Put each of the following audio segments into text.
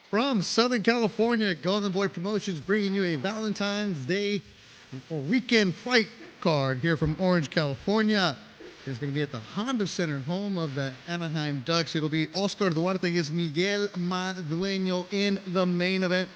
From Southern California, Golden Boy Promotions bringing you a Valentine's Day or weekend fight card here from Orange, California. It's going to be at the Honda Center, home of the Anaheim Ducks. It'll be Oscar Duarte against Miguel Madueño in the main event.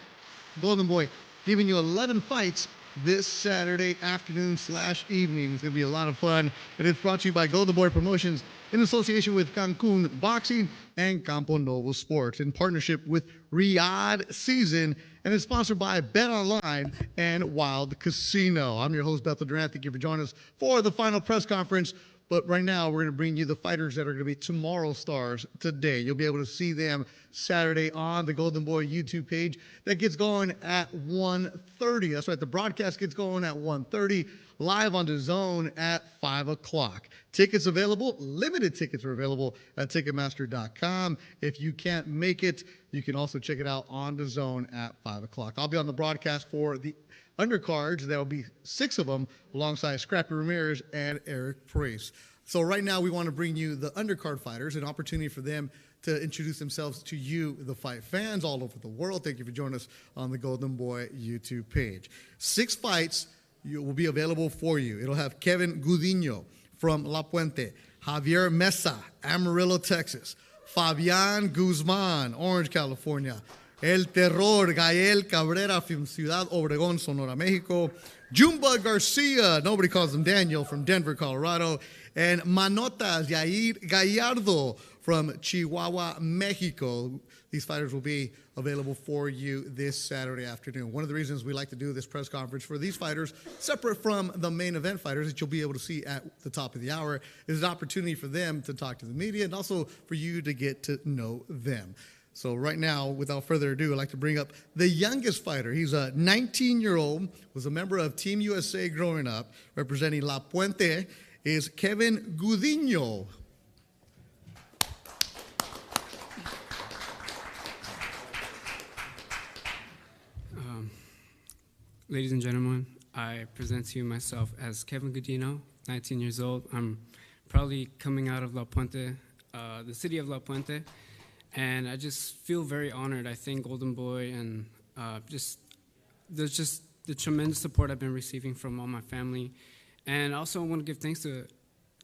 Golden Boy giving you 11 fights this Saturday afternoon / evening. It's going to be a lot of fun. It is brought to you by Golden Boy Promotions in association with Cancun Boxing and Camponovo Sports in partnership with Riyadh Season, and it's sponsored by Bet Online and Wild Casino. I'm your host, Bethel Durant. Thank you for joining us for the final press conference. But right now, we're going to bring you the fighters that are going to be tomorrow's stars today. You'll be able to see them Saturday on the Golden Boy YouTube page. That gets going at 1:30. That's right. The broadcast gets going at 1:30, live on DAZN at 5 o'clock. Tickets available. Limited tickets are available at Ticketmaster.com. If you can't make it, you can also check it out on DAZN at 5 o'clock. I'll be on the broadcast for the undercards. There will be 6 of them alongside Scrappy Ramirez and Eric Price. So right now we want to bring you the undercard fighters, an opportunity for them to introduce themselves to you, the fight fans all over the world. Thank you for joining us on the Golden Boy YouTube page. 6 fights will be available for you. It'll have Kevin Gudino from La Puente, Javier Mesa, Amarillo, Texas, Fabian Guzman, Orange, California, El Terror, Gael Cabrera from Ciudad Obregón, Sonora, Mexico, Jumba Garcia, nobody calls him Daniel, from Denver, Colorado, and Manotas Yair Gallardo from Chihuahua, Mexico. These fighters will be available for you this Saturday afternoon. One of the reasons we like to do this press conference for these fighters, separate from the main event fighters that you'll be able to see at the top of the hour, is an opportunity for them to talk to the media and also for you to get to know them. So right now, without further ado, I'd like to bring up the youngest fighter. He's a 19-year-old, was a member of Team USA growing up, representing La Puente, is Kevin Gudino. Ladies and gentlemen, I present to you myself as Kevin Gudino, 19 years old. I'm proudly coming out of La Puente, the city of La Puente. And I just feel very honored. I thank Golden Boy and there's just the tremendous support I've been receiving from all my family. And also I want to give thanks to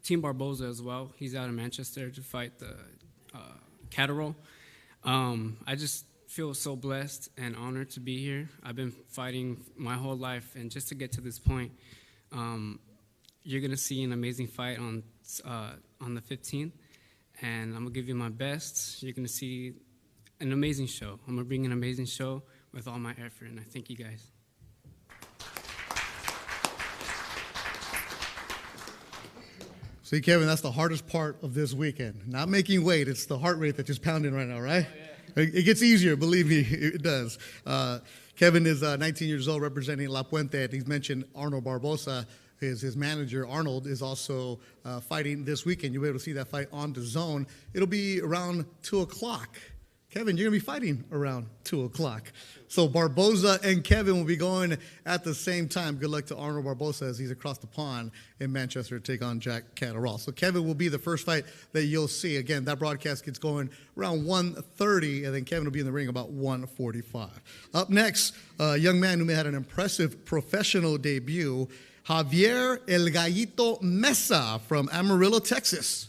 Team Barboza as well. He's out in Manchester to fight the Catterall. I just feel so blessed and honored to be here. I've been fighting my whole life, and just to get to this point, you're going to see an amazing fight on the 15th. And I'm going to give you my best. You're going to see an amazing show. I'm going to bring an amazing show with all my effort, and I thank you guys. See, Kevin, that's the hardest part of this weekend. Not making weight. It's the heart rate that's just pounding right now, right? Oh, yeah. It gets easier, believe me, it does. Kevin is 19 years old, representing La Puente. And he's mentioned Arnold Barbosa. His manager, Arnold, is also fighting this weekend. You'll be able to see that fight on DAZN. It'll be around 2 o'clock. Kevin, you're going to be fighting around 2 o'clock. So Barboza and Kevin will be going at the same time. Good luck to Arnold Barboza as he's across the pond in Manchester to take on Jack Catterall. So Kevin will be the first fight that you'll see. Again, that broadcast gets going around 1:30, and then Kevin will be in the ring about 1:45. Up next, a young man who had an impressive professional debut, Javier El Gallito Mesa from Amarillo, Texas.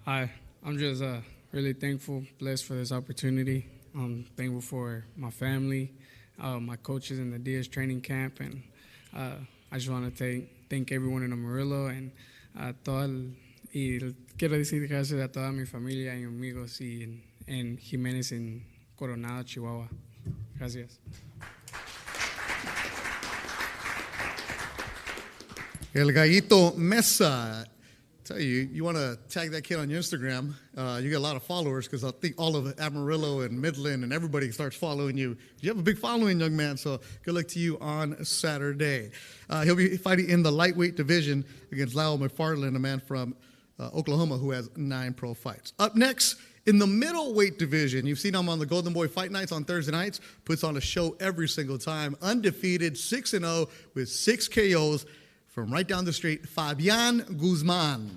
Hi, I'm just really thankful, blessed for this opportunity. I'm thankful for my family, my coaches in the DS training camp, and I just want to thank everyone in Amarillo and quiero decir gracias a toda mi familia y amigos en Jiménez en Coronado, Chihuahua. Gracias. El Gallito Mesa. Tell you, you want to tag that kid on your Instagram. You get a lot of followers because I think all of Amarillo and Midland and everybody starts following you. You have a big following, young man, so good luck to you on Saturday. He'll be fighting in the lightweight division against Lyle McFarland, a man from Oklahoma who has 9 pro fights. Up next, in the middleweight division, you've seen him on the Golden Boy Fight Nights on Thursday nights. Puts on a show every single time. Undefeated, 6-0 with 6 KOs. from right down the street, Fabian Guzman.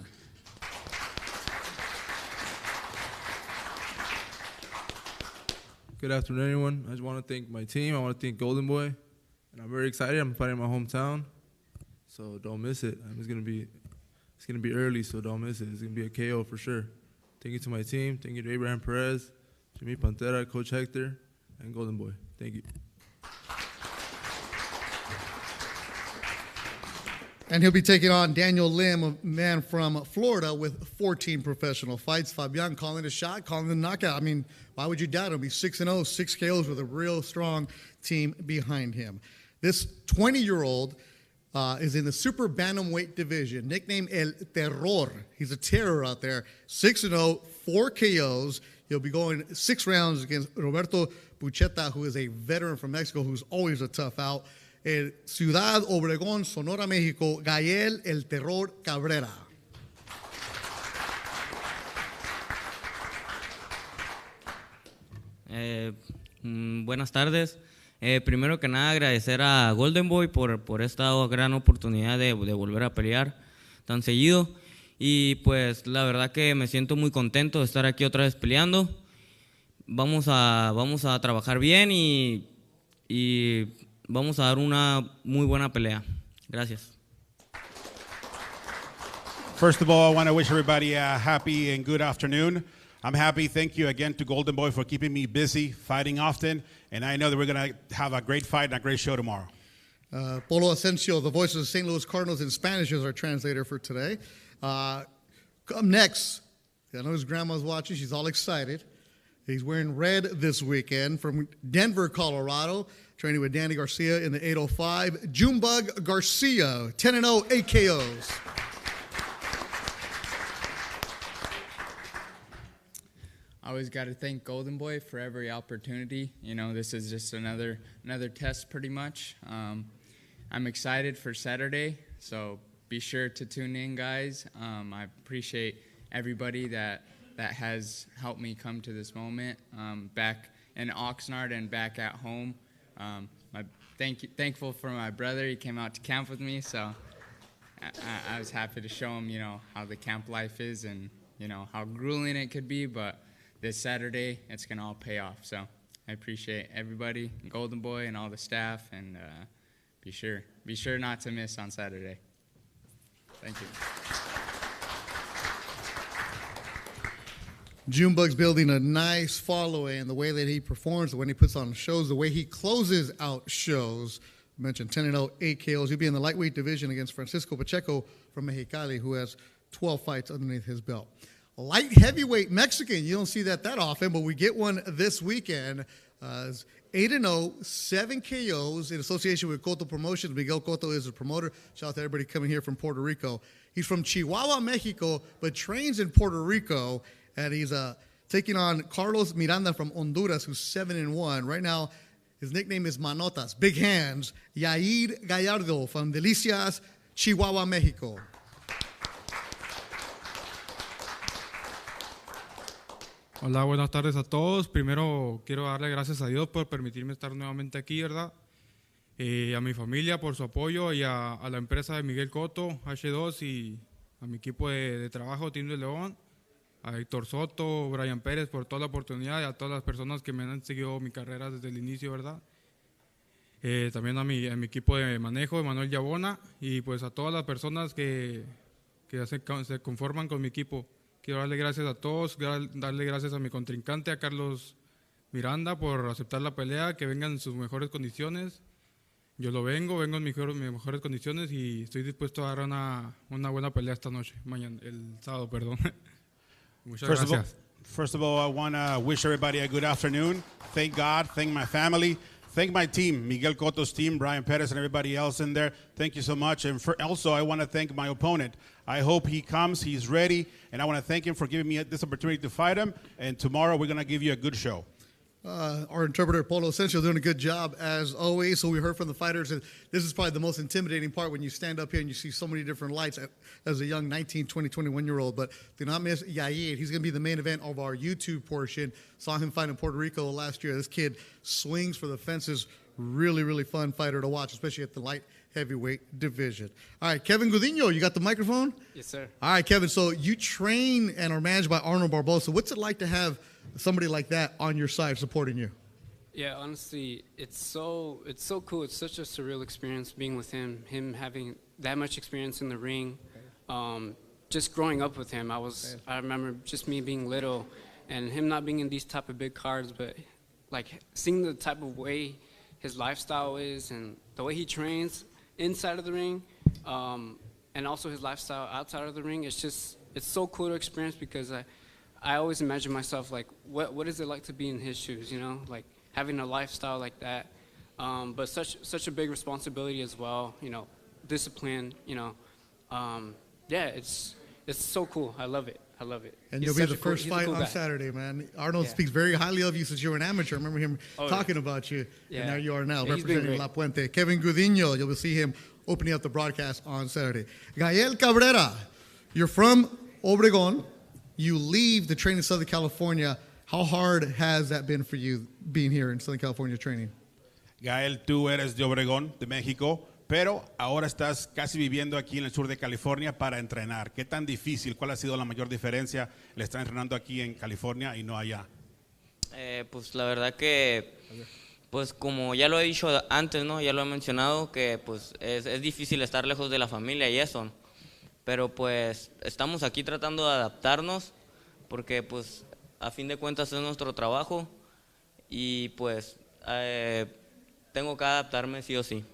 Good afternoon, everyone. I just want to thank my team. I want to thank Golden Boy. And I'm very excited. I'm fighting in my hometown. So don't miss it. It's gonna be early, so don't miss it. It's gonna be a KO for sure. Thank you to my team. Thank you to Abraham Perez, Jimmy Pantera, Coach Hector, and Golden Boy. Thank you. And he'll be taking on Daniel Lim, a man from Florida with 14 professional fights. Fabian calling a shot, calling the knockout. I mean, why would you doubt him? He's 6-0, 6 KOs with a real strong team behind him. This 20-year-old is in the super bantamweight division, nicknamed El Terror. He's a terror out there. 6-0, 4 KOs. He'll be going 6 rounds against Roberto Pucheta, who is a veteran from Mexico, who's always a tough out. Ciudad Obregón, Sonora, México, Gael El Terror Cabrera. Buenas tardes. Primero que nada, agradecer a Golden Boy por esta gran oportunidad de volver a pelear tan seguido. Y pues la verdad que me siento muy contento de estar aquí otra vez peleando. Vamos a trabajar bien y vamos a dar una muy buena pelea. Gracias. First of all, I want to wish everybody a happy and good afternoon. I'm happy. Thank you again to Golden Boy for keeping me busy, fighting often. And I know that we're going to have a great fight and a great show tomorrow. Polo Asensio, the voice of the St. Louis Cardinals in Spanish, is our translator for today. Come next. I know his grandma's watching. She's all excited. He's wearing red this weekend from Denver, Colorado, training with Danny Garcia in the 805. Junebug Garcia, 10-0, 8 KOs. I always got to thank Golden Boy for every opportunity. You know, this is just another test pretty much. I'm excited for Saturday, so be sure to tune in, guys. I appreciate everybody that has helped me come to this moment, back in Oxnard and back at home. Thankful for my brother. He came out to camp with me, so I was happy to show him, you know, how the camp life is and, you know, how grueling it could be, but this Saturday, it's going to all pay off. So I appreciate everybody, Golden Boy and all the staff, and be sure not to miss on Saturday. Thank you. Junebug's building a nice following, and the way that he performs, the way he puts on shows, the way he closes out shows. I mentioned 10-0, 8 KOs. He'll be in the lightweight division against Francisco Pacheco from Mexicali, who has 12 fights underneath his belt. Light heavyweight Mexican, you don't see that often, but we get one this weekend. 8-0, 7 KOs in association with Cotto Promotions. Miguel Cotto is the promoter. Shout out to everybody coming here from Puerto Rico. He's from Chihuahua, Mexico, but trains in Puerto Rico, and he's taking on Carlos Miranda from Honduras, who's 7-1. Right now, his nickname is Manotas, Big Hands. Yair Gallardo from Delicias, Chihuahua, Mexico. Hola, buenas tardes a todos. Primero quiero darle gracias a Dios por permitirme estar nuevamente aquí, ¿verdad? A mi familia por su apoyo y a la empresa de Miguel Cotto, H2, y a mi equipo de trabajo, Team de León, a Héctor Soto, Brian Pérez por toda la oportunidad y a todas las personas que me han seguido mi carrera desde el inicio, ¿verdad? También a mi equipo de manejo, Manuel Yabona, y pues a todas las personas que se conforman con mi equipo. Quiero darle gracias a todos, darle gracias a mi contrincante, a Carlos Miranda, por aceptar la pelea, que vengan en sus mejores condiciones. Yo vengo en mis mejores condiciones y estoy dispuesto a dar una buena pelea esta noche, el sábado, perdón. Muchas gracias. First of all, I want to wish everybody a good afternoon. Thank God, thank my family, thank my team, Miguel Cotto's team, Brian Perez, and everybody else in there. Thank you so much. And also, I want to thank my opponent. I hope he comes, he's ready, and I want to thank him for giving me this opportunity to fight him. And tomorrow, we're going to give you a good show. Our interpreter, Polo Asensio, doing a good job, as always. So we heard from the fighters, and this is probably the most intimidating part when you stand up here and you see so many different lights as a young 19, 20, 21-year-old. But do not miss Yair. He's going to be the main event of our YouTube portion. Saw him fight in Puerto Rico last year. This kid swings for the fences Really, really fun fighter to watch, especially at the light heavyweight division. All right, Kevin Gudino, you got the microphone? Yes, sir. All right, Kevin, so you train and are managed by Arnold Barbosa. What's it like to have somebody like that on your side supporting you? Yeah, honestly, it's so cool. It's such a surreal experience being with him having that much experience in the ring. Just growing up with him, I remember just me being little and him not being in these type of big cards, but like seeing the type of way his lifestyle is and the way he trains inside of the ring, and also his lifestyle outside of the ring. It's so cool to experience because I always imagine myself like, what is it like to be in his shoes, you know, like having a lifestyle like that, but such a big responsibility as well, you know, discipline, you know, yeah, it's so cool. I love it. And you'll be the first fight on Saturday, man. Arnold speaks very highly of you since you were an amateur. I remember him talking about you, and there you are now, representing La Puente. Kevin Gudino, you'll see him opening up the broadcast on Saturday. Gael Cabrera, you're from Obregón. You leave to train in Southern California. How hard has that been for you being here in Southern California training? Gael, tú eres de Obregón, de México, pero ahora estás casi viviendo aquí en el sur de California para entrenar. ¿Qué tan difícil? ¿Cuál ha sido la mayor diferencia el estar entrenando aquí en California y no allá? Pues la verdad que, pues como ya lo he dicho antes, ¿no? Ya lo he mencionado, que pues es difícil estar lejos de la familia y eso. Pero pues estamos aquí tratando de adaptarnos porque pues a fin de cuentas es nuestro trabajo y pues tengo que adaptarme sí o sí.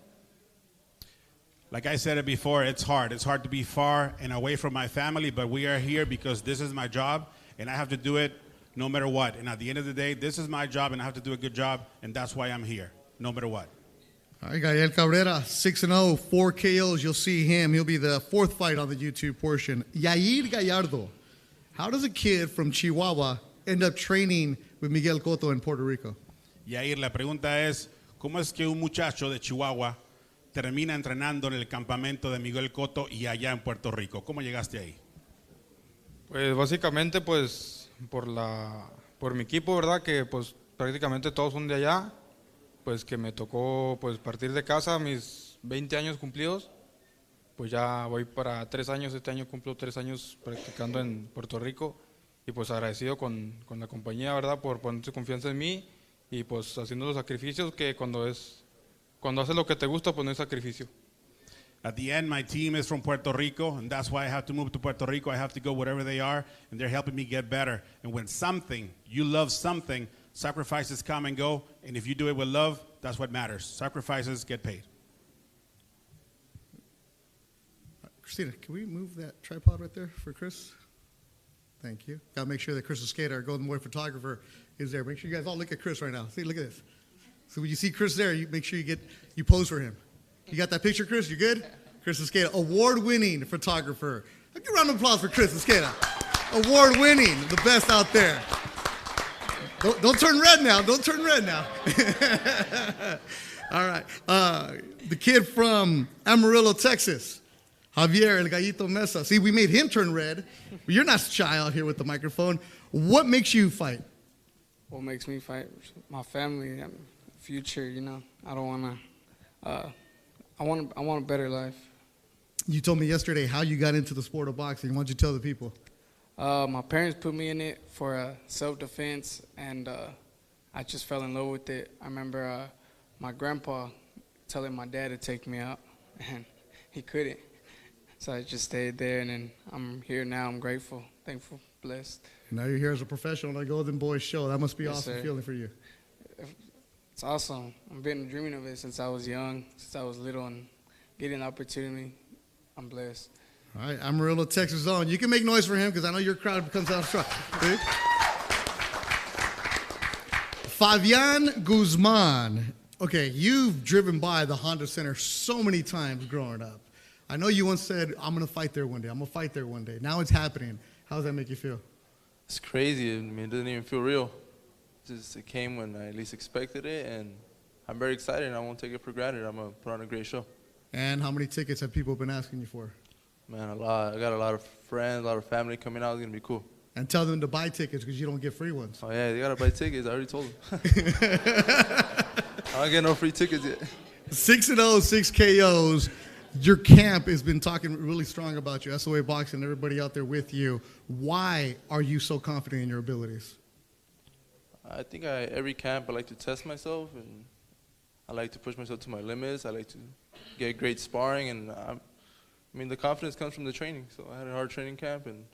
Like I said it before, it's hard. It's hard to be far and away from my family, but we are here because this is my job, and I have to do it no matter what. And at the end of the day, this is my job, and I have to do a good job, and that's why I'm here, no matter what. All right, Gael Cabrera, 6-0, 4 KOs. You'll see him. He'll be the fourth fight on the YouTube portion. Yair Gallardo, how does a kid from Chihuahua end up training with Miguel Cotto in Puerto Rico? Yair, la pregunta es, ¿cómo es que un muchacho de Chihuahua termina entrenando en el campamento de Miguel Cotto y allá en Puerto Rico? ¿Cómo llegaste ahí? Pues básicamente pues por mi equipo, ¿verdad? Que pues prácticamente todos son de allá, pues que me tocó pues partir de casa mis 20 años cumplidos, pues ya voy para 3 años, este año cumplo 3 años practicando en Puerto Rico y pues agradecido con la compañía, ¿verdad? Por poner su confianza en mí y pues haciendo los sacrificios que cuando haces lo que te gusta, pues no hay sacrificio. At the end, my team is from Puerto Rico, and that's why I have to move to Puerto Rico. I have to go wherever they are, and they're helping me get better. And when you love something, sacrifices come and go, and if you do it with love, that's what matters. Sacrifices get paid. Christina, can we move that tripod right there for Chris? Thank you. Got to make sure that Chris Skater, our Golden Boy photographer, is there. Make sure you guys all look at Chris right now. See, look at this. So when you see Chris there, you make sure you pose for him. You got that picture, Chris? You good? Chris Skater, award-winning photographer. Give a round of applause for Chris Skater. Award-winning, the best out there. Don't turn red now. Don't turn red now. All right. The kid from Amarillo, Texas, Javier El Gallito Mesa. See, we made him turn red. But you're not shy out here with the microphone. What makes you fight? What makes me fight? My family, future, you know. I don't want to, I want a better life. You told me yesterday how you got into the sport of boxing. Why don't you tell the people? My parents put me in it for self-defense, and I just fell in love with it. I remember my grandpa telling my dad to take me out, and he couldn't. So I just stayed there, and then I'm here now. I'm grateful, thankful, blessed. And now you're here as a professional on the Golden Boys show. That must be Yes, awesome sir. feeling for you. It's awesome. I've been dreaming of it since I was young, since I was little, and getting the opportunity, I'm blessed. All right, Amarillo, Texas zone. You can make noise for him because I know your crowd comes out strong. Okay? Fabian Guzman. Okay, you've driven by the Honda Center so many times growing up. I know you once said, I'm going to fight there one day. I'm going to fight there one day. Now it's happening. How does that make you feel? It's crazy. I mean, it doesn't even feel real. It came when I least expected it, and I'm very excited, and I won't take it for granted. I'm going to put on a great show. And how many tickets have people been asking you for? Man, a lot. I got a lot of friends, a lot of family coming out. It's going to be cool. And tell them to buy tickets because you don't get free ones. Oh, yeah, they got to buy tickets. I already told them. I don't get no free tickets yet. 6-0, 6 KOs. Your camp has been talking really strong about you. SOA Boxing, everybody out there with you. Why are you so confident in your abilities? I think every camp I like to test myself, and I like to push myself to my limits. I like to get great sparring, and I mean the confidence comes from the training. So I had a hard training camp, and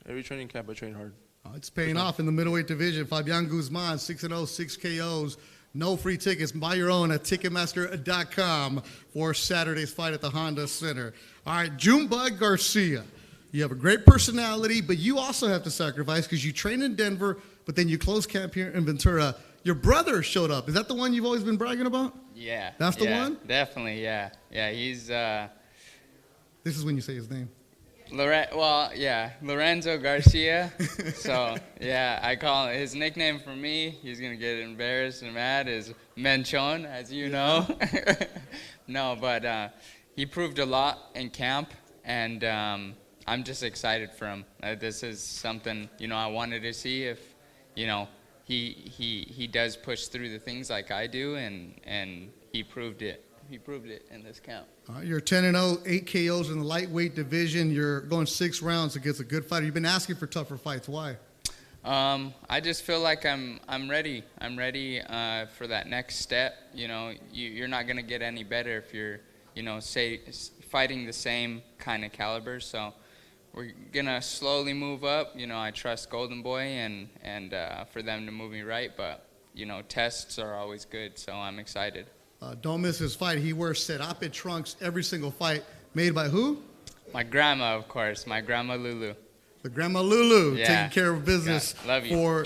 every training camp I trained hard. It's paying off in the middleweight division. Fabian Guzman, 6-0, 6 KOs. No free tickets. Buy your own at Ticketmaster.com for Saturday's fight at the Honda Center. All right, Junebug Garcia. You have a great personality, but you also have to sacrifice because you train in Denver, but then you close camp here in Ventura. Your brother showed up. Is that the one you've always been bragging about? Yeah. That's the one? Definitely, yeah. Yeah, he's This is when you say his name. Lorenzo Garcia. So, yeah, I call his nickname for me, he's going to get embarrassed and mad, is Menchon, as you know. No, but he proved a lot in camp, and I'm just excited for him. This is something, I wanted to see if, he does push through the things like I do, and he proved it. He proved it in this camp. You're 10-0, 8 KOs in the lightweight division. You're going 6 rounds against a good fighter. You've been asking for tougher fights. Why? I just feel like I'm ready. I'm ready for that next step. You're not going to get any better if you're, fighting the same kind of caliber. So we're going to slowly move up. I trust Golden Boy and for them to move me right. But, tests are always good, so I'm excited. Don't miss his fight. He wears serape trunks every single fight. Made by who? My grandma, of course. My grandma Lulu. The Grandma Lulu, Yeah. taking care of business Love you. for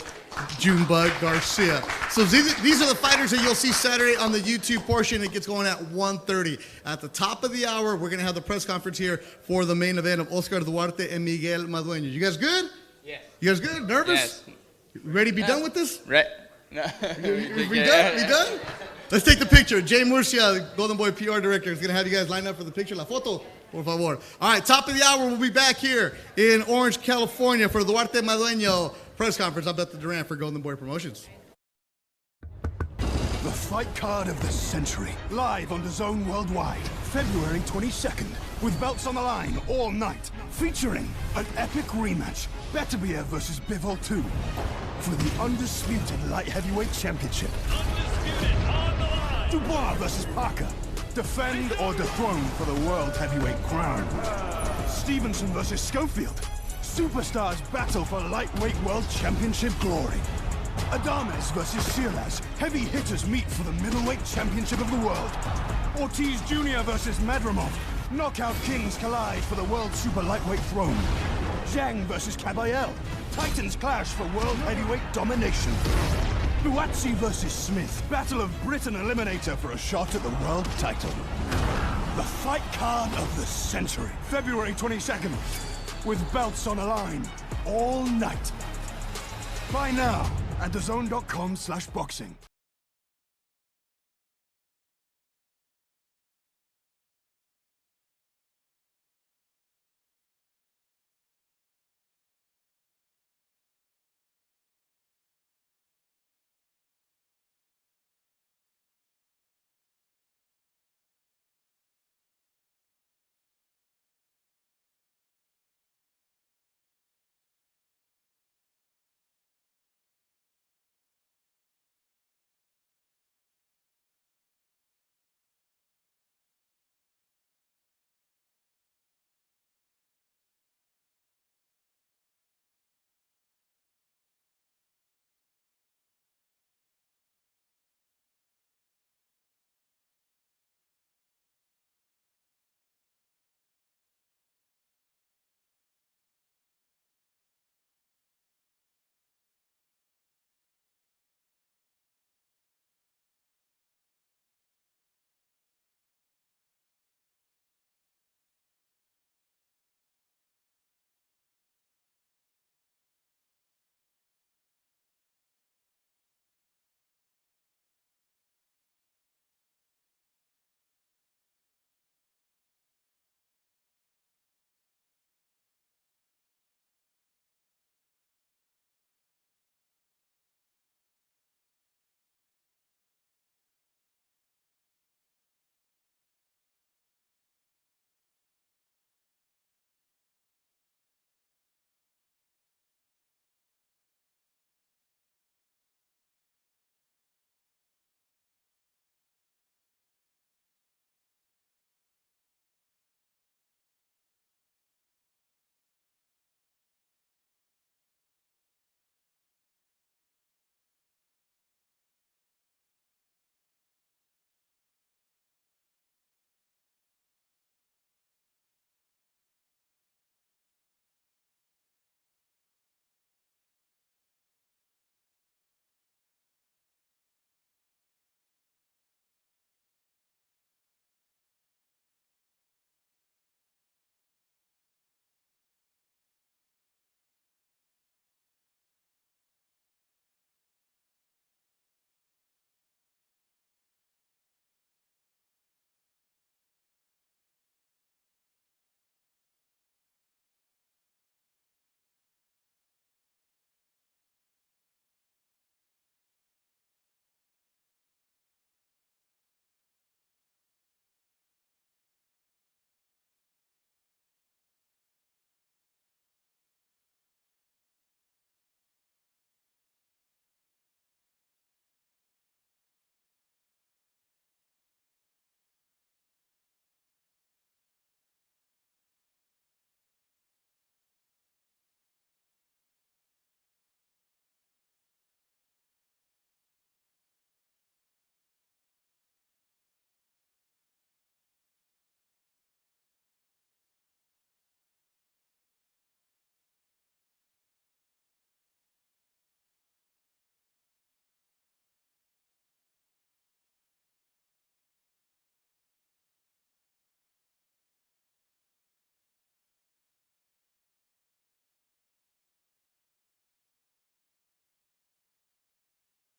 Junebug Garcia. So these are the fighters that you'll see Saturday on the YouTube portion. It gets going at 1:30. At the top of the hour, we're going to have the press conference here for the main event of Oscar Duarte and Miguel Madueño. You guys good? Yes. You guys good? Nervous? Yes. Ready to be done with this? Right. No. We done? We done? Let's take the picture. Jay Murcia, the Golden Boy PR director, is going to have you guys line up for the picture. La foto, por favor. All right, top of the hour, we'll be back here in Orange, California for the Duarte Madueño press conference. I'm Beth Duran for Golden Boy Promotions. The fight card of the century, live on DAZN worldwide, February 22nd, with belts on the line all night, featuring an epic rematch, Beterbiev versus Bivol 2, for the undisputed light heavyweight championship. Dubois versus Parker, defend or dethrone for the world heavyweight crown. Stevenson versus Schofield, superstars battle for lightweight world championship glory. Adames versus Shiraz, heavy hitters meet for the middleweight championship of the world. Ortiz Jr. versus Madrimov, knockout kings collide for the world super lightweight throne. Zhang versus Caballel, titans clash for world heavyweight domination. Duarte versus Smith, battle of Britain eliminator for a shot at the world title. The fight card of the century, February 22nd, with belts on the line all night. Buy now at DAZN.com/boxing.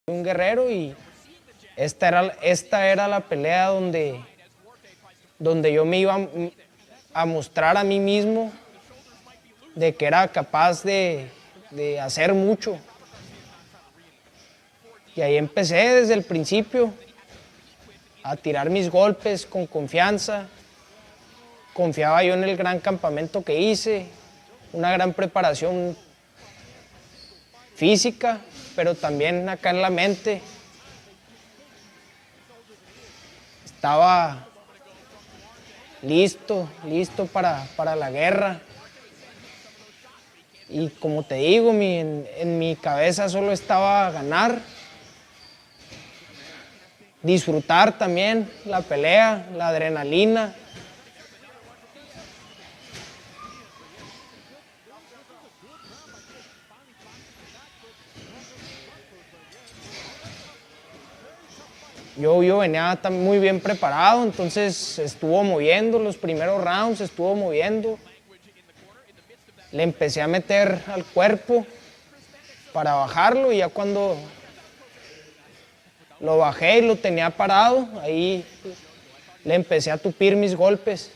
un guerrero y esta era la pelea donde yo me iba a mostrar a mí mismo de que era capaz de hacer mucho. Y ahí empecé desde el principio a tirar mis golpes con confianza. Confiaba yo en el gran campamento que hice, una gran preparación física, pero también acá en la mente. Estaba listo para la guerra. Y como te digo, en mi cabeza solo estaba ganar, disfrutar también la pelea, la adrenalina. Yo venía muy bien preparado, entonces estuvo moviendo los primeros rounds, estuvo moviendo. Le empecé a meter al cuerpo para bajarlo y ya cuando lo bajé y lo tenía parado, ahí le empecé a tupir mis golpes.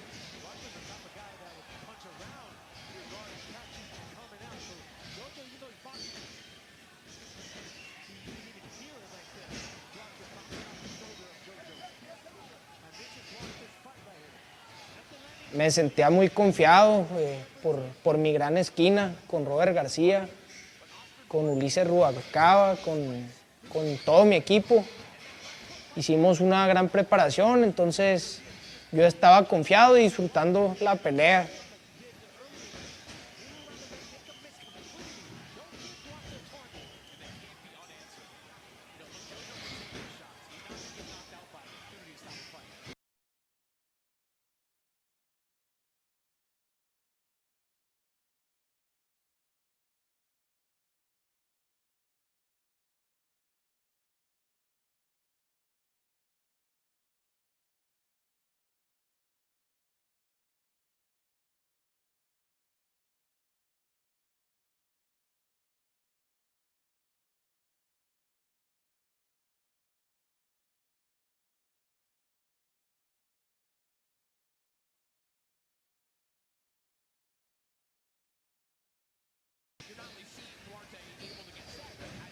Me sentía muy confiado por mi gran esquina, con Robert García, con Ulises Rubalcaba, con todo mi equipo. Hicimos una gran preparación, entonces yo estaba confiado y disfrutando la pelea.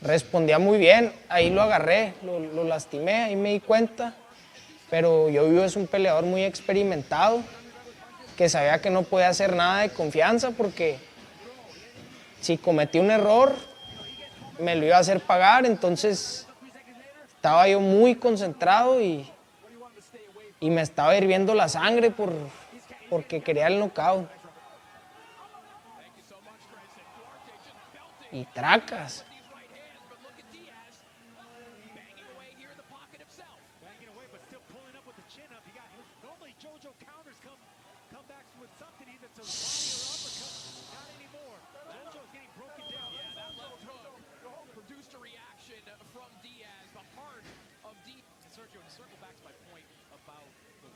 Respondía muy bien, ahí lo agarré, lo lastimé, ahí me di cuenta. Pero yo es un peleador muy experimentado, que sabía que no podía hacer nada de confianza porque si cometí un error, me lo iba a hacer pagar. Entonces estaba yo muy concentrado y me estaba hirviendo la sangre porque quería el knockout. Y tracas.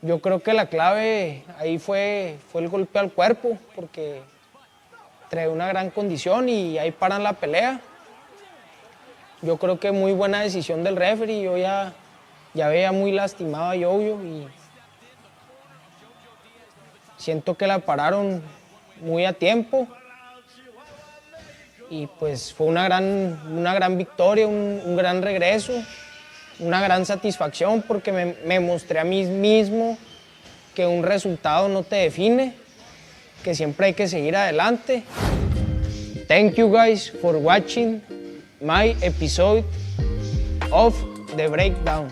Yo creo que la clave ahí fue el golpe al cuerpo, porque trae una gran condición y ahí paran la pelea. Yo creo que muy buena decisión del referee, yo ya veía muy lastimado a Yoyo y siento que la pararon muy a tiempo. Y pues fue una gran victoria, un gran regreso, una gran satisfacción porque me mostré a mí mismo que un resultado no te define, que siempre hay que seguir adelante. Thank you guys for watching my episode of The Breakdown.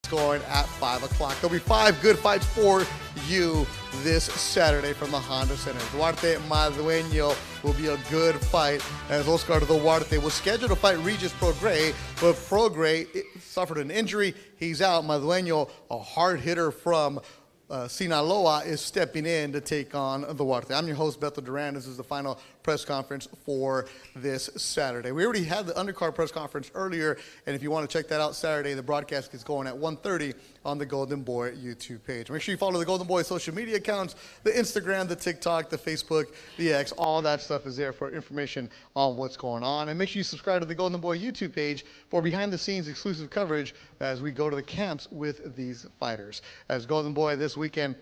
Going at 5 o'clock. There'll be 5 good fights for you this Saturday from the Honda Center. Duarte Madueño will be a good fight, as Oscar Duarte was scheduled to fight Regis Prograis, but Prograis suffered an injury. He's out. Madueño, a hard hitter from Sinaloa, is stepping in to take on Duarte. I'm your host, Beto Duran. This is the final press conference for this Saturday. We already had the undercard press conference earlier, and if you want to check that out Saturday, the broadcast gets going at 1:30 on the Golden Boy YouTube page. Make sure you follow the Golden Boy social media accounts, the Instagram, the TikTok, the Facebook, the X. All that stuff is there for information on what's going on. And make sure you subscribe to the Golden Boy YouTube page for behind-the-scenes exclusive coverage as we go to the camps with these fighters. As Golden Boy this weekend,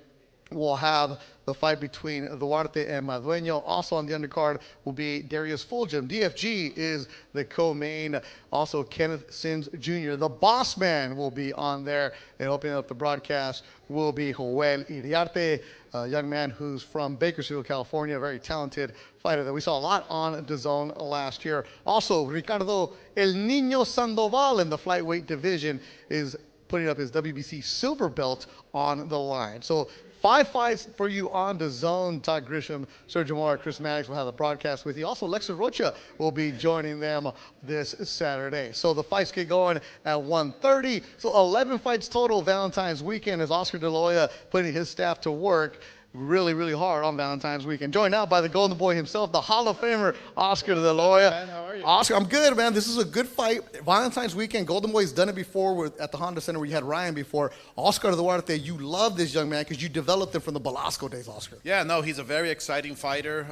we'll have the fight between Duarte and Madueño. Also on the undercard will be Darius Fulgham. DFG is the co-main. Also Kenneth Sims Jr., the boss man, will be on there. And opening up the broadcast will be Joel Iriarte, a young man who's from Bakersfield, California, a very talented fighter that we saw a lot on DAZN last year. Also, Ricardo El Niño Sandoval in the flyweight division is putting up his WBC silver belt on the line. So 5 fights for you on DAZN. Todd Grisham, Sergio Mora, Chris Maddox will have the broadcast with you. Also, Lexa Rocha will be joining them this Saturday. So the fights get going at 1:30. So 11 fights total Valentine's weekend, as Oscar De La Hoya putting his staff to work really, really hard on Valentine's weekend. Joined now by the Golden Boy himself, the Hall of Famer, Oscar De La Hoya. Man, how are you? Oscar, I'm good, man. This is a good fight. Valentine's weekend, Golden Boy's done it before at the Honda Center where you had Ryan before. Oscar Duarte, you love this young man because you developed him from the Velasco days, Oscar. Yeah, no, he's a very exciting fighter.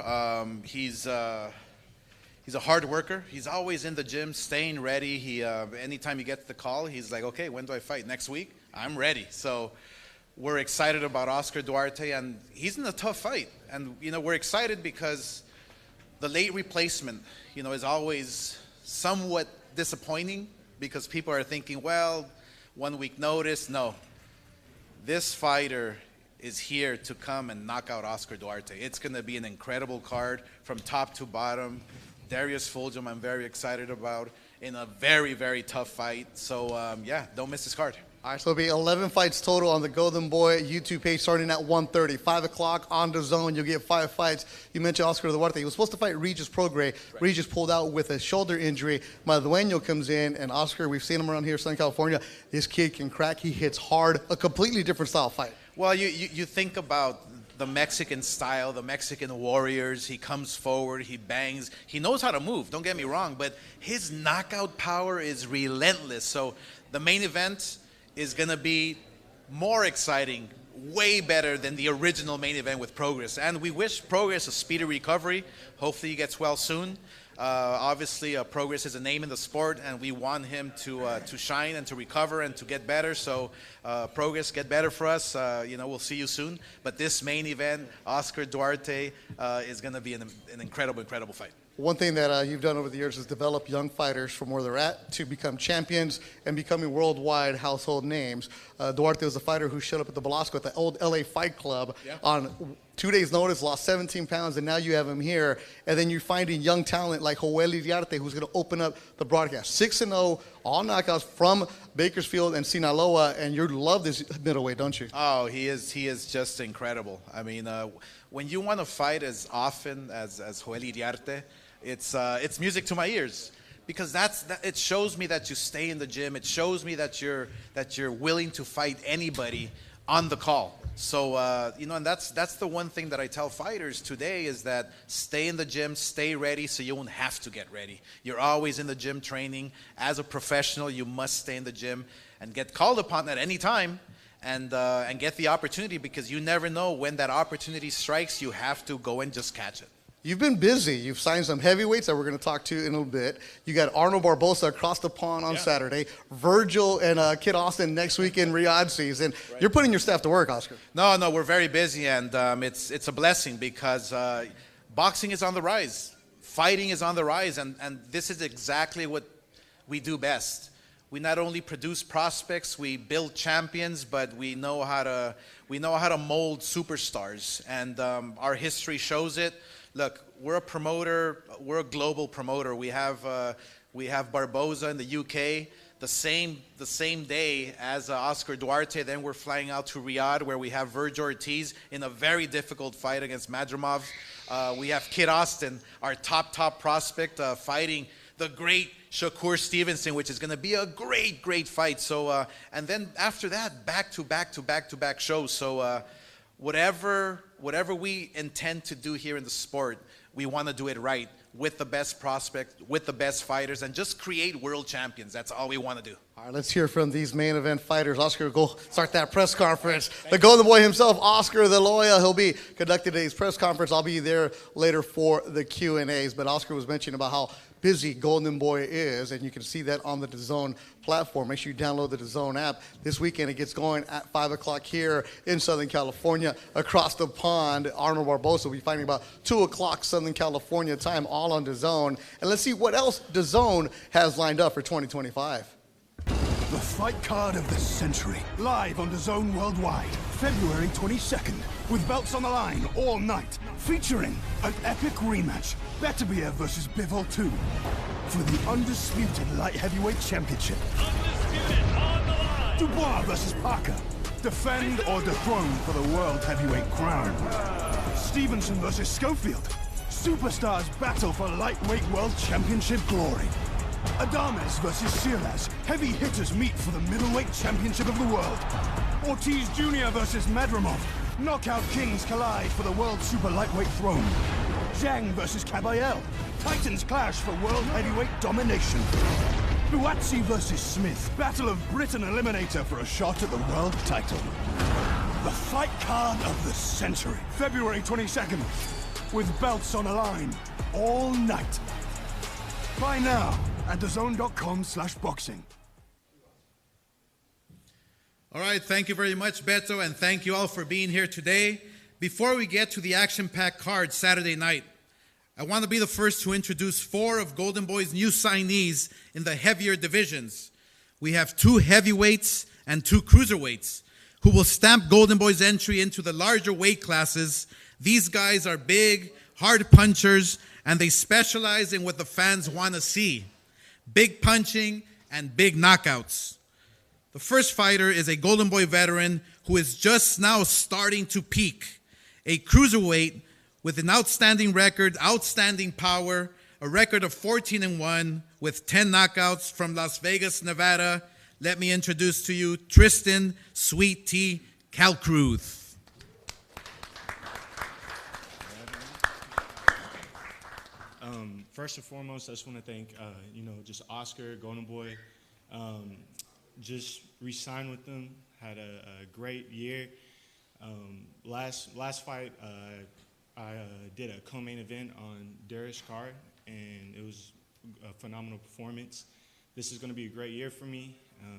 He's a hard worker. He's always in the gym, staying ready. Anytime he gets the call, he's like, okay, when do I fight? Next week? I'm ready. So we're excited about Oscar Duarte, and he's in a tough fight. And, we're excited because the late replacement, is always somewhat disappointing because people are thinking, well, 1 week notice. No. This fighter is here to come and knock out Oscar Duarte. It's going to be an incredible card from top to bottom. Darius Fulgham, I'm very excited about in a very, very tough fight. So, yeah, don't miss this card. All right, so it'll be 11 fights total on the Golden Boy YouTube page starting at 1:30. 5 o'clock on DAZN, you'll get 5 fights. You mentioned Oscar Duarte. He was supposed to fight Regis Prograis. Right. Regis pulled out with a shoulder injury. Madueño comes in, and Oscar, we've seen him around here, Southern California. This kid can crack. He hits hard. A completely different style fight. Well, you think about the Mexican style, the Mexican warriors. He comes forward, he bangs. He knows how to move, don't get me wrong, but his knockout power is relentless. So the main event is going to be more exciting, way better than the original main event with Prograis. And we wish Prograis a speedy recovery. Hopefully he gets well soon. Obviously, Prograis is a name in the sport, and we want him to shine and to recover and to get better. So, Prograis, get better for us. We'll see you soon. But this main event, Oscar Duarte, is going to be an incredible, incredible fight. One thing that you've done over the years is develop young fighters from where they're at to become champions and becoming worldwide household names. Duarte was a fighter who showed up at the Velasco at the old LA Fight Club on 2 days' notice, lost 17 pounds, and now you have him here. And then you're finding young talent like Joel Iriarte, who's going to open up the broadcast. 6-0, all knockouts from Bakersfield and Sinaloa, and you love this middleweight, don't you? Oh, he is just incredible. I mean, when you want to fight as often as Joel Iriarte, it's music to my ears, because it shows me that you stay in the gym. It shows me that you're willing to fight anybody on the call. So and that's the one thing that I tell fighters today is that stay in the gym, stay ready, so you won't have to get ready. You're always in the gym training. As a professional, you must stay in the gym and get called upon at any time. And get the opportunity, because you never know when that opportunity strikes. You have to go and just catch it. You've been busy. You've signed some heavyweights that we're going to talk to in a little bit. You got Arnold Barbosa across the pond on Saturday. Virgil and Kid Austin next week in Riyadh season. Right. You're putting your staff to work, Oscar. No, we're very busy, and it's a blessing because boxing is on the rise. Fighting is on the rise, and this is exactly what we do best. We not only produce prospects, we build champions, but we know how to mold superstars, and our history shows it. Look, we're a promoter. We're a global promoter. We have Barbosa in the UK the same day as Oscar Duarte. Then we're flying out to Riyadh, where we have Virgil Ortiz in a very difficult fight against Madrimov. We have Kid Austin, our top prospect, fighting the great Shakur Stevenson, which is going to be a great fight. So, and then after that, back to back shows. So, whatever we intend to do here in the sport, we want to do it right, with the best prospect, with the best fighters, and just create world champions. That's all we want to do. All right, let's hear from these main event fighters. Oscar, go start that press conference. The Golden Boy himself, Oscar De La Hoya, he'll be conducting today's press conference. I'll be there later for the Q&As. But Oscar was mentioning about how busy Golden Boy is, and you can see that on the DAZN platform. Make sure you download the DAZN app. This weekend it gets going at 5 o'clock here in Southern California. Across the pond, Arnold Barbosa will be fighting about 2 o'clock Southern California time, all on DAZN. And let's see what else DAZN has lined up for 2025. The fight card of the century, live on DAZN worldwide, February 22nd, with belts on the line all night, featuring an epic rematch, Beterbiev versus Bivol 2, for the undisputed light heavyweight championship. Undisputed on the line. Dubois versus Parker, defend or dethrone for the world heavyweight crown. Stevenson versus Schofield, superstars battle for lightweight world championship glory. Adames versus Silas, heavy hitters meet for the middleweight championship of the world. Ortiz Jr. versus Madrimov, knockout kings collide for the world super lightweight throne. Zhang versus Caballel, titans clash for world heavyweight domination. Duarte versus Smith, battle of Britain eliminator for a shot at the world title. The fight card of the century, February 22nd, with belts on the line all night. Buy now at DAZN.com/boxing. All right, thank you very much, Beto, and thank you all for being here today. Before we get to the action-packed card Saturday night, I want to be the first to introduce 4 of Golden Boy's new signees in the heavier divisions. We have 2 heavyweights and 2 cruiserweights who will stamp Golden Boy's entry into the larger weight classes. These guys are big, hard punchers, and they specialize in what the fans want to see: big punching and big knockouts. The first fighter is a Golden Boy veteran who is just now starting to peak, a cruiserweight with an outstanding record, outstanding power, a record of 14-1 with 10 knockouts from Las Vegas, Nevada. Let me introduce to you Tristan Sweet Tea Kalkruth. First and foremost, I just want to thank, just Oscar, Golden Boy. Just re-signed with them, had a great year. Last fight, I did a co-main event on Darius card, and it was a phenomenal performance. This is going to be a great year for me.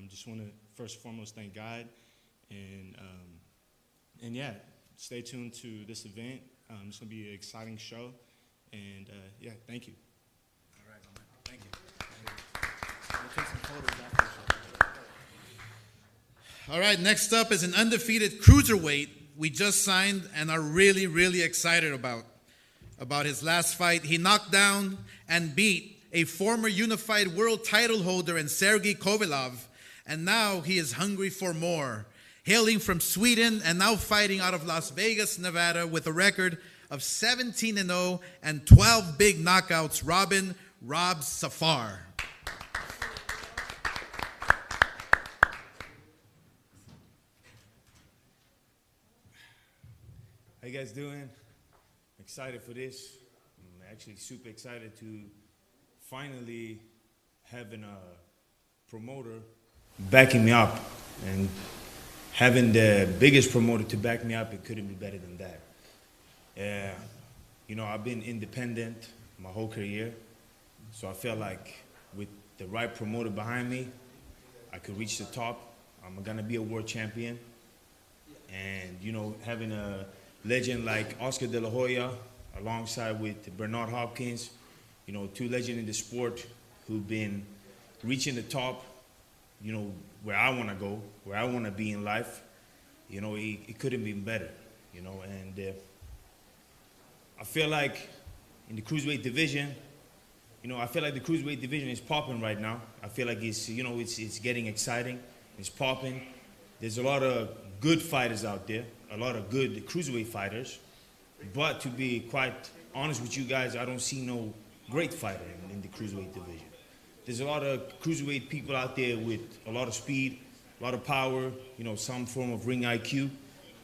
Just want to first and foremost thank God, and yeah, stay tuned to this event. It's going to be an exciting show, and yeah, thank you. All right, thank you. We'll take some photos after the show. All right, next up is an undefeated cruiserweight we just signed and are really, really excited about his last fight. He knocked down and beat a former unified world title holder in Sergey Kovalov, and now he is hungry for more. Hailing from Sweden and now fighting out of Las Vegas, Nevada, with a record of 17-0 and 12 big knockouts, Rob Safar. How you guys doing? Excited for this. I'm actually super excited to finally having a promoter backing me up, and having the biggest promoter to back me up, it couldn't be better than that. I've been independent my whole career, so I feel like with the right promoter behind me, I could reach the top. I'm gonna be a world champion, and having a legend like Oscar De La Hoya alongside with Bernard Hopkins, 2 legends in the sport who've been reaching the top, where I want to go, where I want to be in life. It couldn't be better, and I feel like in the cruiserweight division, You know, I feel like the cruiserweight division is popping right now. I feel like it's, you know, it's getting exciting. It's popping. There's a lot of good fighters out there, a lot of good cruiserweight fighters. But to be quite honest with you guys, I don't see no great fighter in the cruiserweight division. There's a lot of cruiserweight people out there with a lot of speed, a lot of power, you know, some form of ring IQ.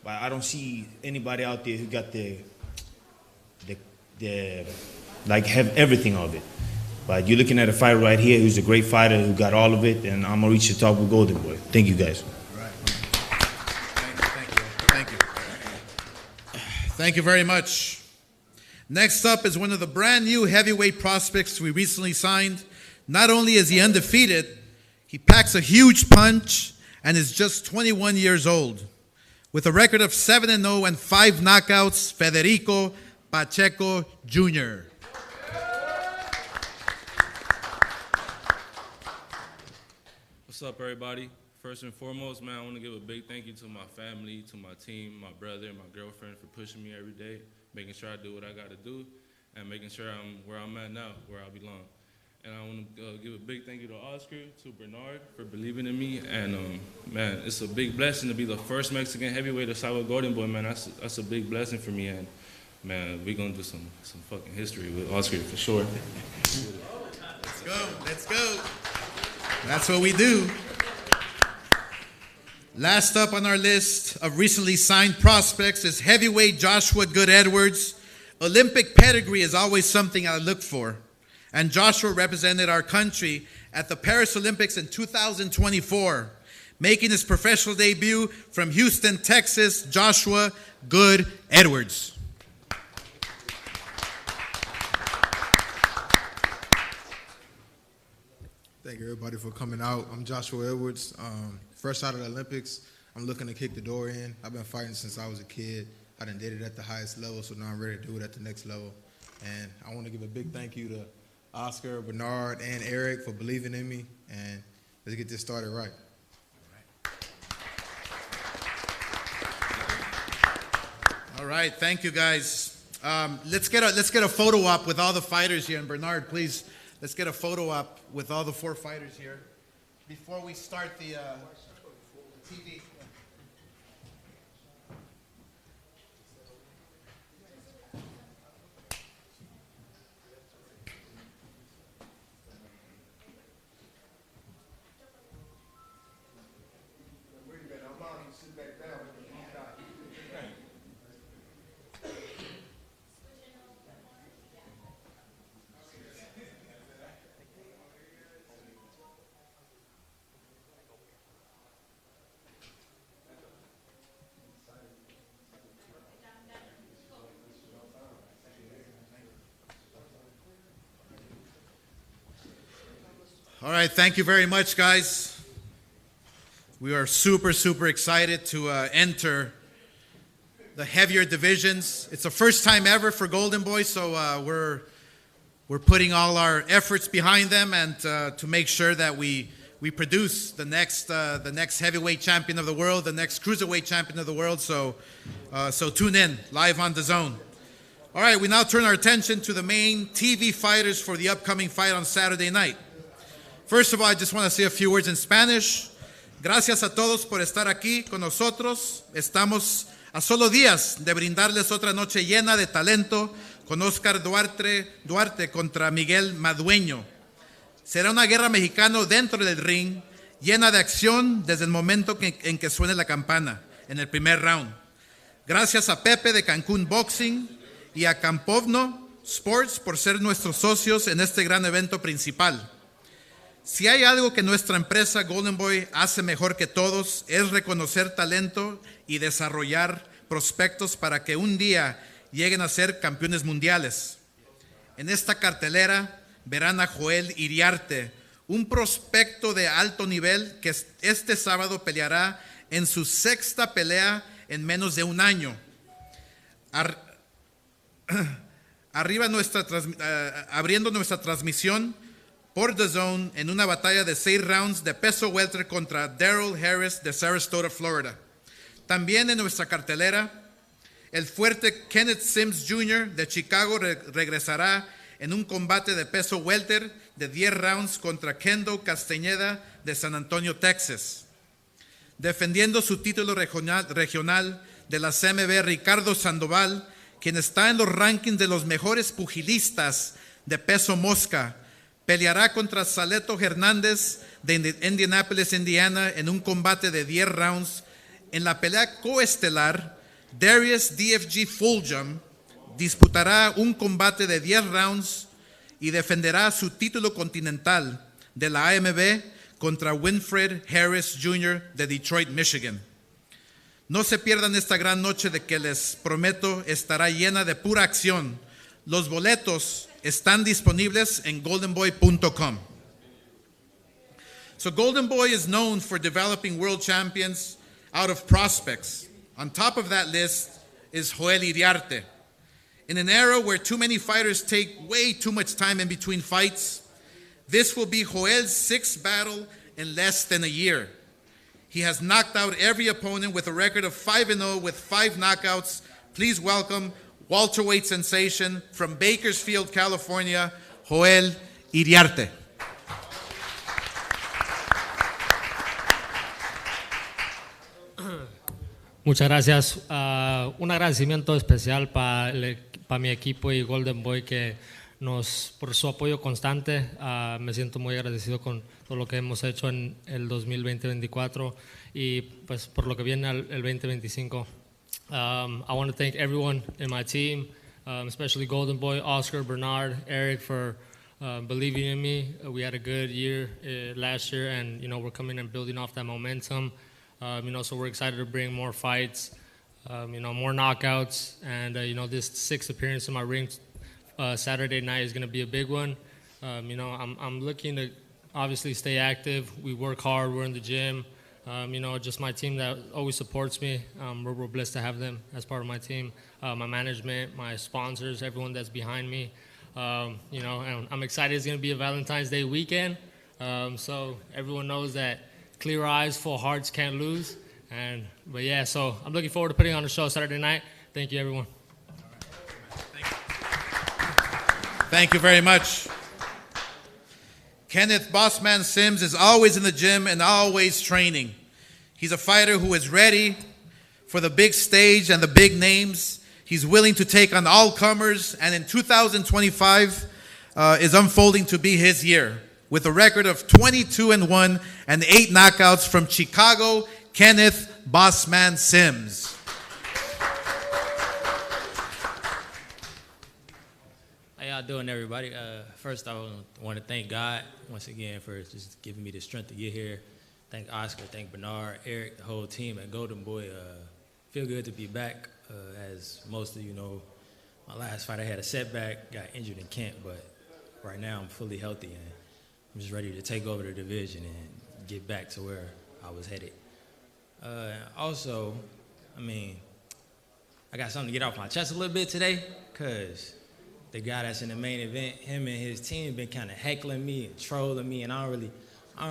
But I don't see anybody out there who got like have everything of it. But you're looking at a fighter right here who's a great fighter who got all of it, and I'm gonna reach the top with Golden Boy. Thank you guys. Right. Thank you. Thank you very much. Next up is one of the brand new heavyweight prospects we recently signed. Not only is he undefeated, he packs a huge punch and is just 21 years old. With a record of 7-0 and 5 knockouts, Federico Pacheco Jr. What's up, everybody? First and foremost, man, I want to give a big thank you to my family, to my team, my brother, and my girlfriend for pushing me every day, making sure I do what I got to do, and making sure I'm where I'm at now, where I belong. And I want to give a big thank you to Oscar, to Bernard for believing in me. And, man, it's a big blessing to be the first Mexican heavyweight to side with Golden Boy, man. That's a big blessing for me. And, man, we're going to do some fucking history with Oscar for sure. Let's go. Let's go. That's what we do. Last up on our list of recently signed prospects is heavyweight Joshua Good Edwards. Olympic pedigree is always something I look for. And Joshua represented our country at the Paris Olympics in 2024, making his professional debut from Houston, Texas, Joshua Good Edwards. Thank you, everybody, for coming out. I'm Joshua Edwards. Fresh out of the Olympics, I'm looking to kick the door in. I've been fighting since I was a kid. I done did it at the highest level, so now I'm ready to do it at the next level. And I want to give a big thank you to Oscar, Bernard, and Eric for believing in me. And let's get this started right. All right, thank you, guys. Let's get a photo op with all the fighters here. And Bernard, please, let's get a photo op with all the 4 fighters here before we start the TV. All right, thank you very much, guys. We are super, super excited to enter the heavier divisions. It's the first time ever for Golden Boy, so we're putting all our efforts behind them and to make sure that we produce the next heavyweight champion of the world, the next cruiserweight champion of the world. So tune in live on DAZN. All right, we now turn our attention to the main TV fighters for the upcoming fight on Saturday night. First of all, I just want to say a few words in Spanish. Gracias a todos por estar aquí con nosotros. Estamos a solo días de brindarles otra noche llena de talento con Oscar Duarte contra Miguel Madueño. Será una guerra mexicana dentro del ring, llena de acción desde el momento en que suene la campana, en el primer round. Gracias a Pepe de Cancun Boxing y a Camponovo Sports por ser nuestros socios en este gran evento principal. Si hay algo que nuestra empresa Golden Boy hace mejor que todos, es reconocer talento y desarrollar prospectos para que un día lleguen a ser campeones mundiales. En esta cartelera verán a Joel Iriarte, un prospecto de alto nivel que este sábado peleará en su 6ª pelea en menos de un año. Abriendo nuestra transmisión por DAZN en una batalla de 6 rounds de peso welter contra Darrell Harris de Sarasota, Florida. También en nuestra cartelera, el fuerte Kenneth Sims Jr. de Chicago regresará en un combate de peso welter de 10 rounds contra Kendo Castañeda de San Antonio, Texas. Defendiendo su título regional de la CMB, Ricardo Sandoval, quien está en los rankings de los mejores pugilistas de peso mosca, peleará contra Saleto Hernández de Indianapolis, Indiana, en un combate de 10 rounds. En la pelea coestelar, Darius DFG Fulgham disputará un combate de 10 rounds y defenderá su título continental de la AMB contra Winfred Harris Jr. de Detroit, Michigan. No se pierdan esta gran noche de que les prometo estará llena de pura acción. Los boletos están disponibles en goldenboy.com. So Golden Boy is known for developing world champions out of prospects. On top of that list is Joel Iriarte. In an era where too many fighters take way too much time in between fights, this will be Joel's 6th battle in less than a year. He has knocked out every opponent with a record of 5-0 with 5 knockouts. Please welcome welterweight sensation from Bakersfield, California, Joel Iriarte. Muchas gracias. Un agradecimiento especial para mi equipo y Golden Boy por su apoyo constante. Me siento muy agradecido con todo lo que hemos hecho en el 2020-2024 y pues por lo que viene el 2025. I want to thank everyone in my team, especially Golden Boy, Oscar, Bernard, Eric for believing in me. We had a good year last year, and we're coming and building off that momentum. So we're excited to bring more fights, more knockouts, and this 6th appearance in my ring Saturday night is going to be a big one. I'm looking to obviously stay active. We work hard. We're in the gym. Just my team that always supports me. We're blessed to have them as part of my team. My management, my sponsors, everyone that's behind me. And I'm excited. It's going to be a Valentine's Day weekend. So everyone knows that clear eyes, full hearts can't lose. But yeah, so I'm looking forward to putting on a show Saturday night. Thank you, everyone. Thank you very much. Kenneth Bossman Sims is always in the gym and always training. He's a fighter who is ready for the big stage and the big names. He's willing to take on all comers, and in 2025 is unfolding to be his year. With a record of 22-1 and 8 knockouts from Chicago, Kenneth Bossman Sims. How y'all doing, everybody? First, I want to thank God once again for just giving me the strength to get here. Thank Oscar, thank Bernard, Eric, the whole team at Golden Boy. Feel good to be back. As most of you know, my last fight I had a setback, got injured in Kent, but right now I'm fully healthy and I'm just ready to take over the division and get back to where I was headed. Also, I got something to get off my chest a little bit today, because the guy that's in the main event, him and his team been kind of heckling me and trolling me, and I don't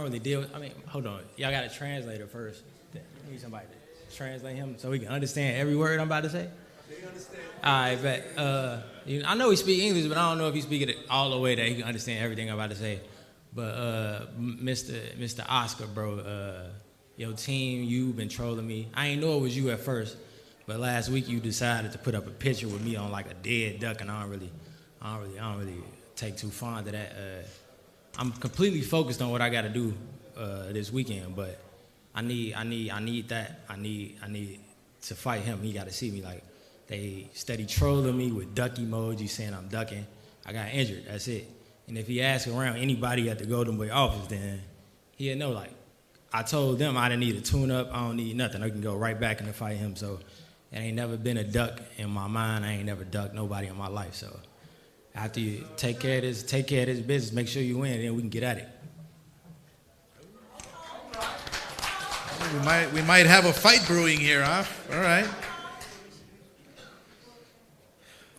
really deal with, hold on. Y'all got a translator first. I need somebody to translate him so he can understand every word I'm about to say. They understand. All right, but I know he speaks English, but I don't know if he speaks it all the way that he can understand everything I'm about to say. But Mr. Oscar, bro, your team, you've been trolling me. I ain't know it was you at first, but last week you decided to put up a picture with me on like a dead duck, and I don't really take too fond of that. I'm completely focused on what I got to do this weekend, but I need that. I need to fight him. He got to see me. Like, they steady trolling me with duck emojis saying I'm ducking. I got injured. That's it. And if he asks around anybody at the Golden Boy office, then he'll know, like, I told them I didn't need a tune-up. I don't need nothing. I can go right back and fight him. So it ain't never been a duck in my mind. I ain't never ducked nobody in my life. So after you take care of this business, make sure you win, and then we can get at it. We might have a fight brewing here, huh?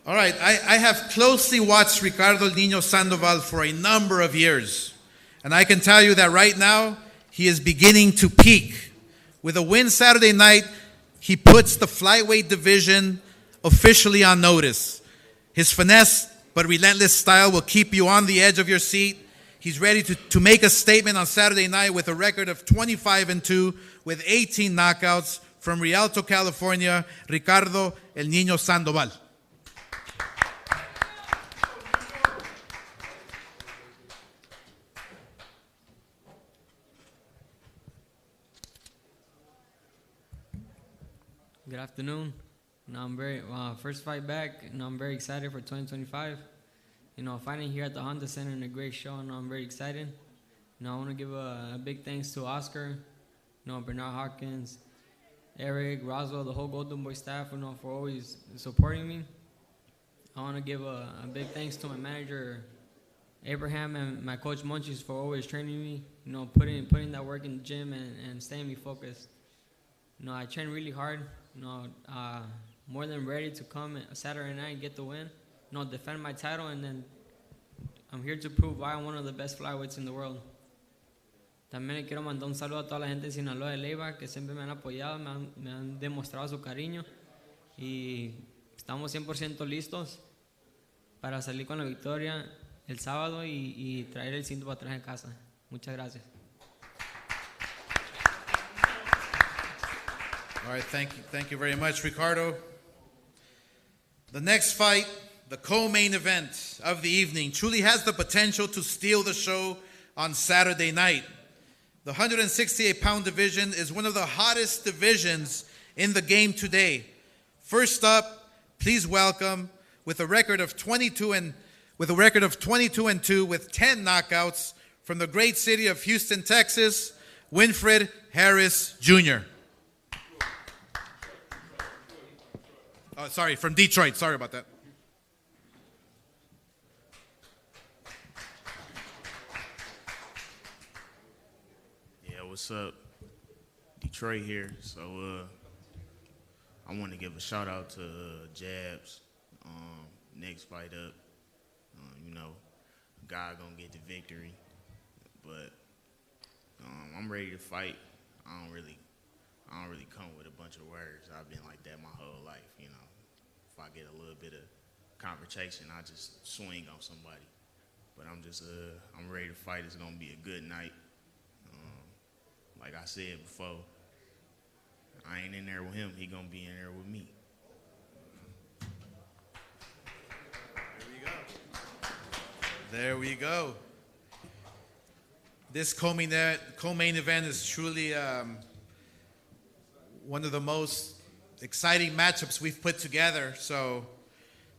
All right, I have closely watched Ricardo Niño Sandoval for a number of years, and I can tell you that right now he is beginning to peak. With a win Saturday night, he puts the flyweight division officially on notice. His finesse, but relentless style will keep you on the edge of your seat. He's ready to make a statement on Saturday night with a record of 25-2 with 18 knockouts from Rialto, California, Ricardo El Niño Sandoval. Good afternoon. I'm very first fight back. I'm very excited for 2025. Fighting here at the Honda Center in a great show. I'm very excited. I want to give a big thanks to Oscar, Bernard Hawkins, Eric, Roswell, the whole Golden Boy staff, for always supporting me. I want to give a big thanks to my manager, Abraham, and my coach Monchis for always training me. Putting that work in the gym and staying me focused. I train really hard. More than ready to come Saturday night and get the win. Defend my title, and then I'm here to prove why I'm one of the best flyweights in the world. También le quiero mandar un saludo a toda la gente de Sinaloa de Leiva que siempre me han apoyado, me han demostrado su cariño y estamos 100% listos para salir con la victoria el sábado y traer el cinto para atrás en casa. Muchas gracias. All right, thank you very much, Ricardo. The next fight, the co-main event of the evening, truly has the potential to steal the show on Saturday night. The 168-pound division is one of the hottest divisions in the game today. First up, please welcome, with a record of 22-2 with 10 knockouts from the great city of Houston, Texas, Winfred Harris Jr. Oh, sorry, from Detroit. Sorry about that. Yeah, what's up? Detroit here. So I want to give a shout out to Jabs. Next fight up, God gonna get the victory. But I'm ready to fight. I don't really come with a bunch of words. I've been like that my whole life, If I get a little bit of confrontation, I just swing on somebody. But I'm ready to fight. It's gonna be a good night. Like I said before, I ain't in there with him. He gonna be in there with me. There we go. This co-main event is truly one of the most exciting matchups we've put together. So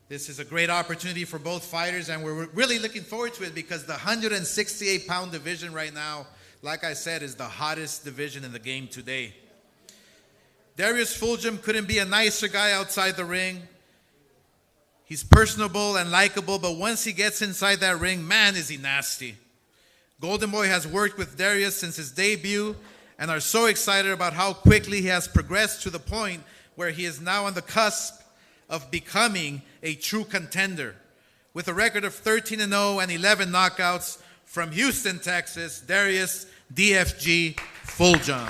this is a great opportunity for both fighters, and we're really looking forward to it because the 168-pound division right now, like I said, is the hottest division in the game today. Darius Fulgham couldn't be a nicer guy outside the ring. He's personable and likable, but once he gets inside that ring, man, is he nasty. Golden Boy has worked with Darius since his debut and are so excited about how quickly he has progressed to the point where he is now on the cusp of becoming a true contender. With a record of 13-0 and 11 knockouts from Houston, Texas, Darius DFG Fulgham.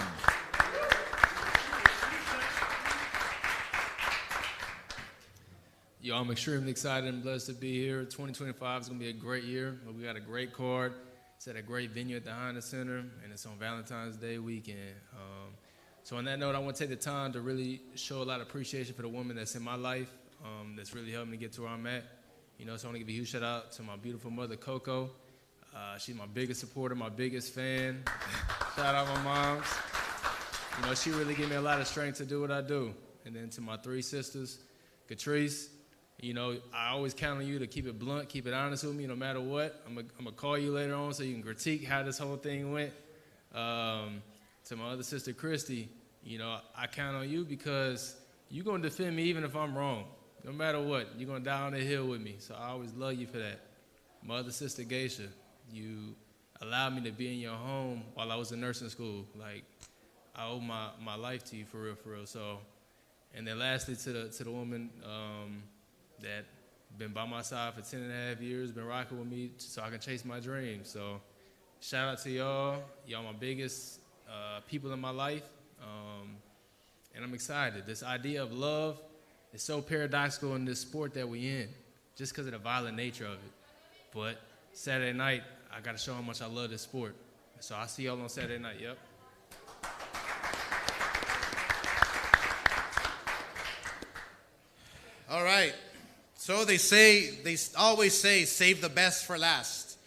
Yo, I'm extremely excited and blessed to be here. 2025 is going to be a great year. We got a great card. It's at a great venue at the Honda Center, and it's on Valentine's Day weekend. So on that note, I want to take the time to really show a lot of appreciation for the woman that's in my life, that's really helped me get to where I'm at. So I want to give a huge shout out to my beautiful mother, Coco. She's my biggest supporter, my biggest fan. Shout out my moms. She really gave me a lot of strength to do what I do. And then to my three sisters, Catrice, I always count on you to keep it blunt, keep it honest with me, no matter what. I'm gonna call you later on so you can critique how this whole thing went. To my other sister, Christy, I count on you because you're gonna defend me even if I'm wrong. No matter what, you're gonna die on the hill with me. So I always love you for that. My other sister, Geisha, you allowed me to be in your home while I was in nursing school. Like, I owe my life to you for real. So, and then lastly, to the woman that been by my side for 10.5 years, been rocking with me so I can chase my dreams. So shout out to y'all. Y'all my biggest people in my life. And I'm excited. This idea of love is so paradoxical in this sport that we in. just because of the violent nature of it. But Saturday night, I got to show how much I love this sport. So I'll see y'all on Saturday night, yep. All right. So they always say, save the best for last.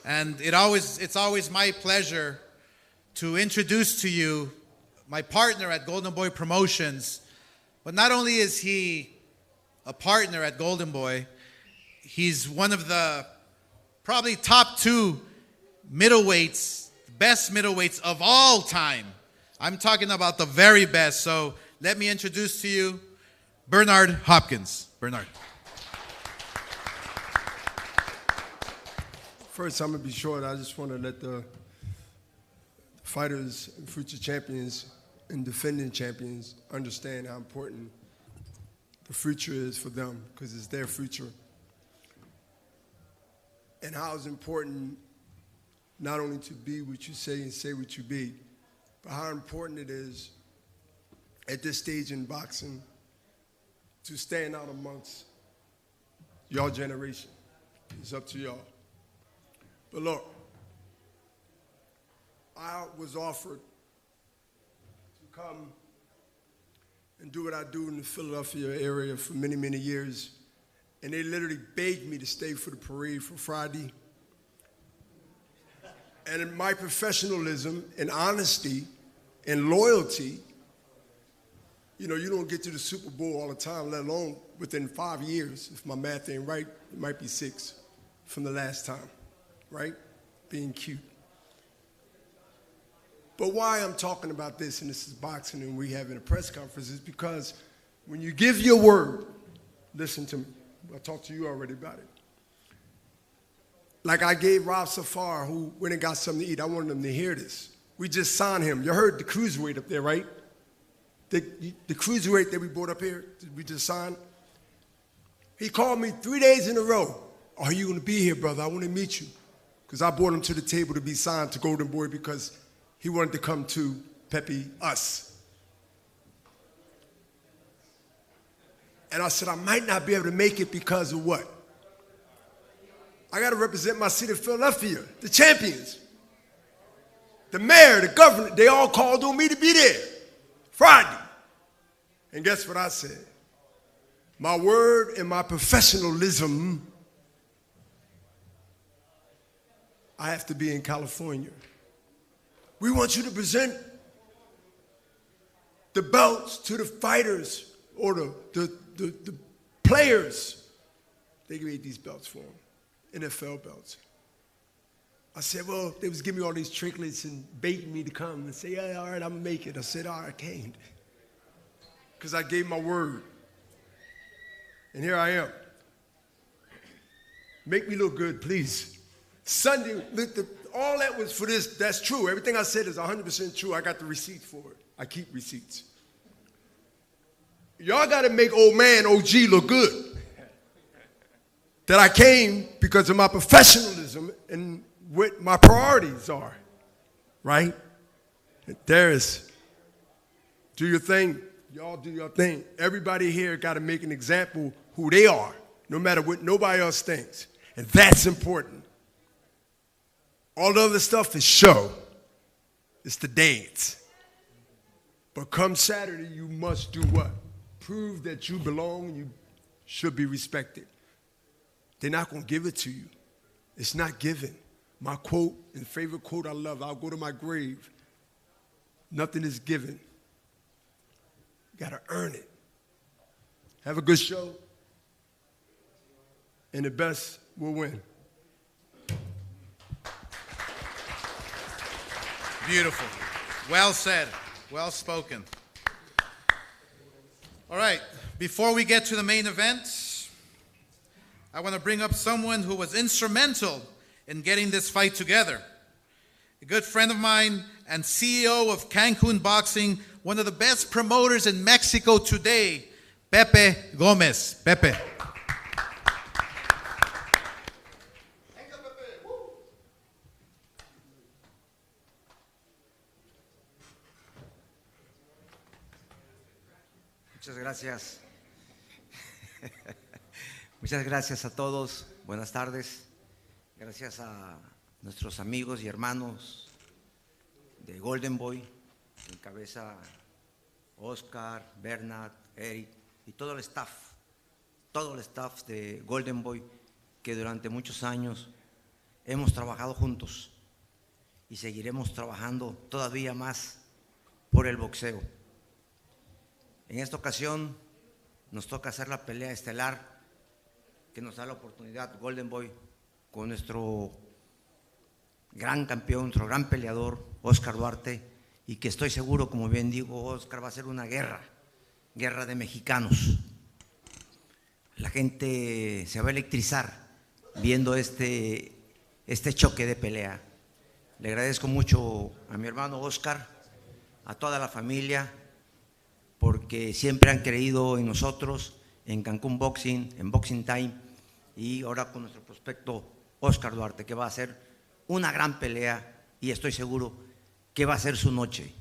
And it's always my pleasure to introduce to you my partner at Golden Boy Promotions. But not only is he a partner at Golden Boy, he's one of the probably top 2 middleweights, best middleweights of all time. I'm talking about the very best. So let me introduce to you Bernard Hopkins. Bernard. First, I'm going to be short. I just want to let the fighters, and future champions, and defending champions understand how important the future is for them, because it's their future. And how it's important not only to be what you say and say what you be, but how important it is at this stage in boxing to stand out amongst your generation. It's up to y'all. But look, I was offered to come and do what I do in the Philadelphia area for many, many years. And they literally begged me to stay for the parade for Friday. And in my professionalism and honesty and loyalty, you know, you don't get to the Super Bowl all the time, let alone within 5 years. If my math ain't right, it might be 6 from the last time, right? Being cute. But why I'm talking about this, and this is boxing and we having a press conference, is because when you give your word, listen to me, I talked to you already about it. Like I gave Rob Safar, who went and got something to eat, I wanted him to hear this. We just signed him. You heard the cruiserweight up there, right? The cruiserweight that we brought up here, we just signed. He called me 3 days in a row. Are you going to be here, brother? I want to meet you. Because I brought him to the table to be signed to Golden Boy because he wanted to come to Pepe us. And I said, I might not be able to make it because of what? I got to represent my city of Philadelphia, the champions. The mayor, the governor, they all called on me to be there Friday. And guess what I said? My word and my professionalism, I have to be in California. We want you to present the belts to the fighters or the players. They made these belts for them, NFL belts. I said, well, they was giving me all these trinkets and baiting me to come and say, yeah, all right, I'm going to make it. I said, all right, I came. Because I gave my word. And here I am. Make me look good, please. Sunday, all that was for this, that's true. Everything I said is 100% true. I got the receipt for it. I keep receipts. Y'all got to make old man OG look good. That I came because of my professionalism and what my priorities are, right? There is, do your thing. Y'all do your thing. Everybody here got to make an example who they are, no matter what nobody else thinks. And that's important. All the other stuff is show. It's the dance. But come Saturday, you must do what? Prove that you belong, you should be respected. They're not going to give it to you. It's not given. My quote, and favorite quote I love, I'll go to my grave. Nothing is given. You got to earn it. Have a good show. And the best will win. Beautiful. Well said. Well spoken. All right. Before we get to the main event, I want to bring up someone who was instrumental in getting this fight together. A good friend of mine and CEO of Cancun Boxing, one of the best promoters in Mexico today, Pepe Gomez. Pepe. Muchas gracias. Muchas gracias a todos, buenas tardes. Gracias a nuestros amigos y hermanos de Golden Boy, en cabeza Oscar, Bernard, Eric y todo el staff de Golden Boy, que durante muchos años hemos trabajado juntos y seguiremos trabajando todavía más por el boxeo. En esta ocasión nos toca hacer la pelea estelar que nos da la oportunidad Golden Boy con nuestro gran campeón, nuestro gran peleador, Oscar Duarte, y que estoy seguro, como bien digo, Oscar, va a ser una guerra de mexicanos. La gente se va a electrizar viendo este choque de pelea. Le agradezco mucho a mi hermano Oscar, a toda la familia, porque siempre han creído en nosotros, en Cancun Boxing, en Boxing Time, y ahora con nuestro prospecto Oscar Duarte, que va a ser una gran pelea y estoy seguro que va a ser su noche.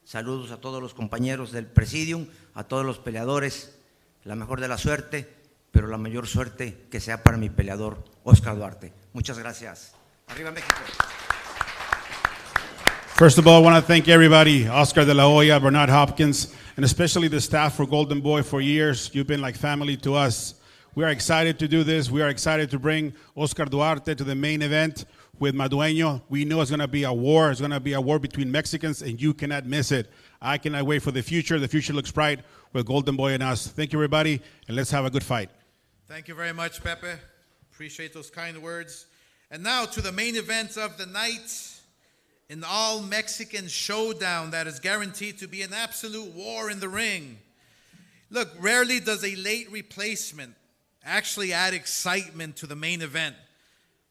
Saludos a todos los compañeros del Presidium, a todos los peleadores, la mejor de la suerte, pero la mayor suerte que sea para mi peleador Oscar Duarte. Muchas gracias. Arriba México. First of all, I want to thank everybody, Oscar de la Hoya, Bernard Hopkins, and especially the staff for Golden Boy for years. You've been like family to us. We are excited to do this. We are excited to bring Oscar Duarte to the main event with Madueño. We know it's going to be a war. It's going to be a war between Mexicans, and you cannot miss it. I cannot wait for the future. The future looks bright with Golden Boy and us. Thank you, everybody, and let's have a good fight. Thank you very much, Pepe. Appreciate those kind words. And now to the main event of the night, an all-Mexican showdown that is guaranteed to be an absolute war in the ring. Look, rarely does a late replacement actually add excitement to the main event,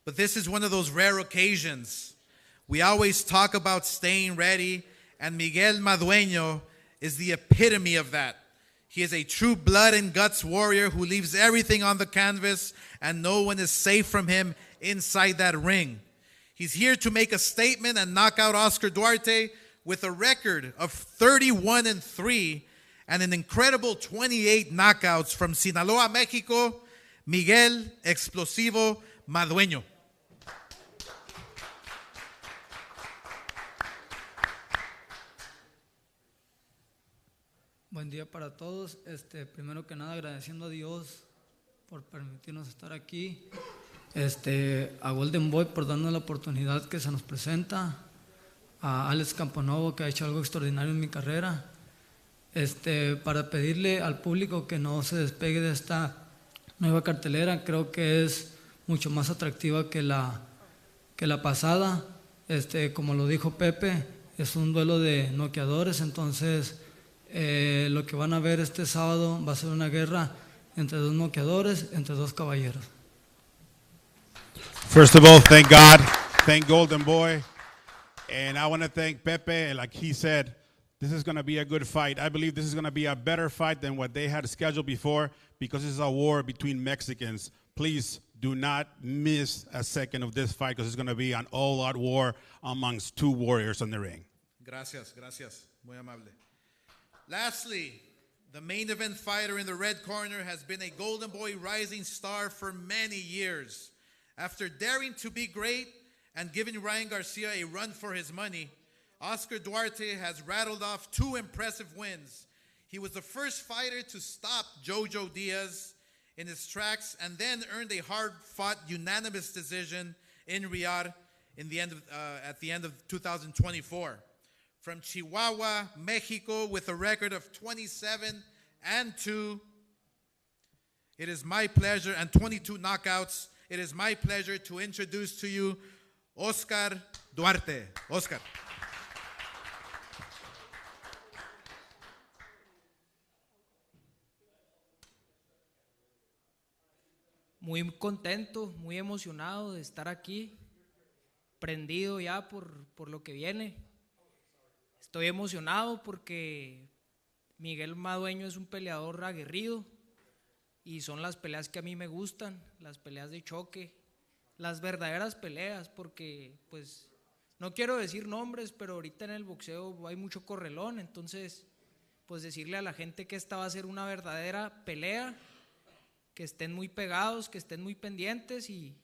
but this is one of those rare occasions. We always talk about staying ready, and Miguel Madueño is the epitome of that. He is a true blood and guts warrior who leaves everything on the canvas, and no one is safe from him inside that ring. He's here to make a statement and knock out Oscar Duarte with a record of 31-3 and an incredible 28 knockouts from Sinaloa, Mexico, Miguel Explosivo Madueño. Buen día para todos. Primero que nada agradeciendo a Dios por permitirnos estar aquí. A Golden Boy por darnos la oportunidad que se nos presenta. A Alex Camponovo, que ha hecho algo extraordinario en mi carrera. Para pedirle al público que no se despegue de esta nueva cartelera. Creo que es mucho más atractiva que la pasada. Como lo dijo Pepe, es un duelo de noqueadores, entonces lo que van a ver este sábado va a ser una guerra entre dos noqueadores, entre dos caballeros. First of all, thank God, thank Golden Boy, and I want to thank Pepe. Like he said, this is going to be a good fight. I believe this is going to be a better fight than what they had scheduled before because this is a war between Mexicans. Please do not miss a second of this fight because it's going to be an all-out war amongst two warriors on the ring. Gracias, gracias. Muy amable. Lastly, the main event fighter in the red corner has been a Golden Boy rising star for many years. After daring to be great and giving Ryan Garcia a run for his money, Oscar Duarte has rattled off two impressive wins. He was the first fighter to stop Jojo Diaz in his tracks and then earned a hard-fought unanimous decision in Riyadh at the end of 2024. From Chihuahua, Mexico, with a record of 27-2, it is my pleasure, and 22 knockouts, it is my pleasure to introduce to you Oscar Duarte. Oscar. Muy contento, muy emocionado de estar aquí, prendido ya por lo que viene. Estoy emocionado porque Miguel Madueño es un peleador aguerrido y son las peleas que a mí me gustan, las peleas de choque, las verdaderas peleas, porque pues no quiero decir nombres, pero ahorita en el boxeo hay mucho correlón, entonces pues decirle a la gente que esta va a ser una verdadera pelea que estén muy pegados, que estén muy pendientes y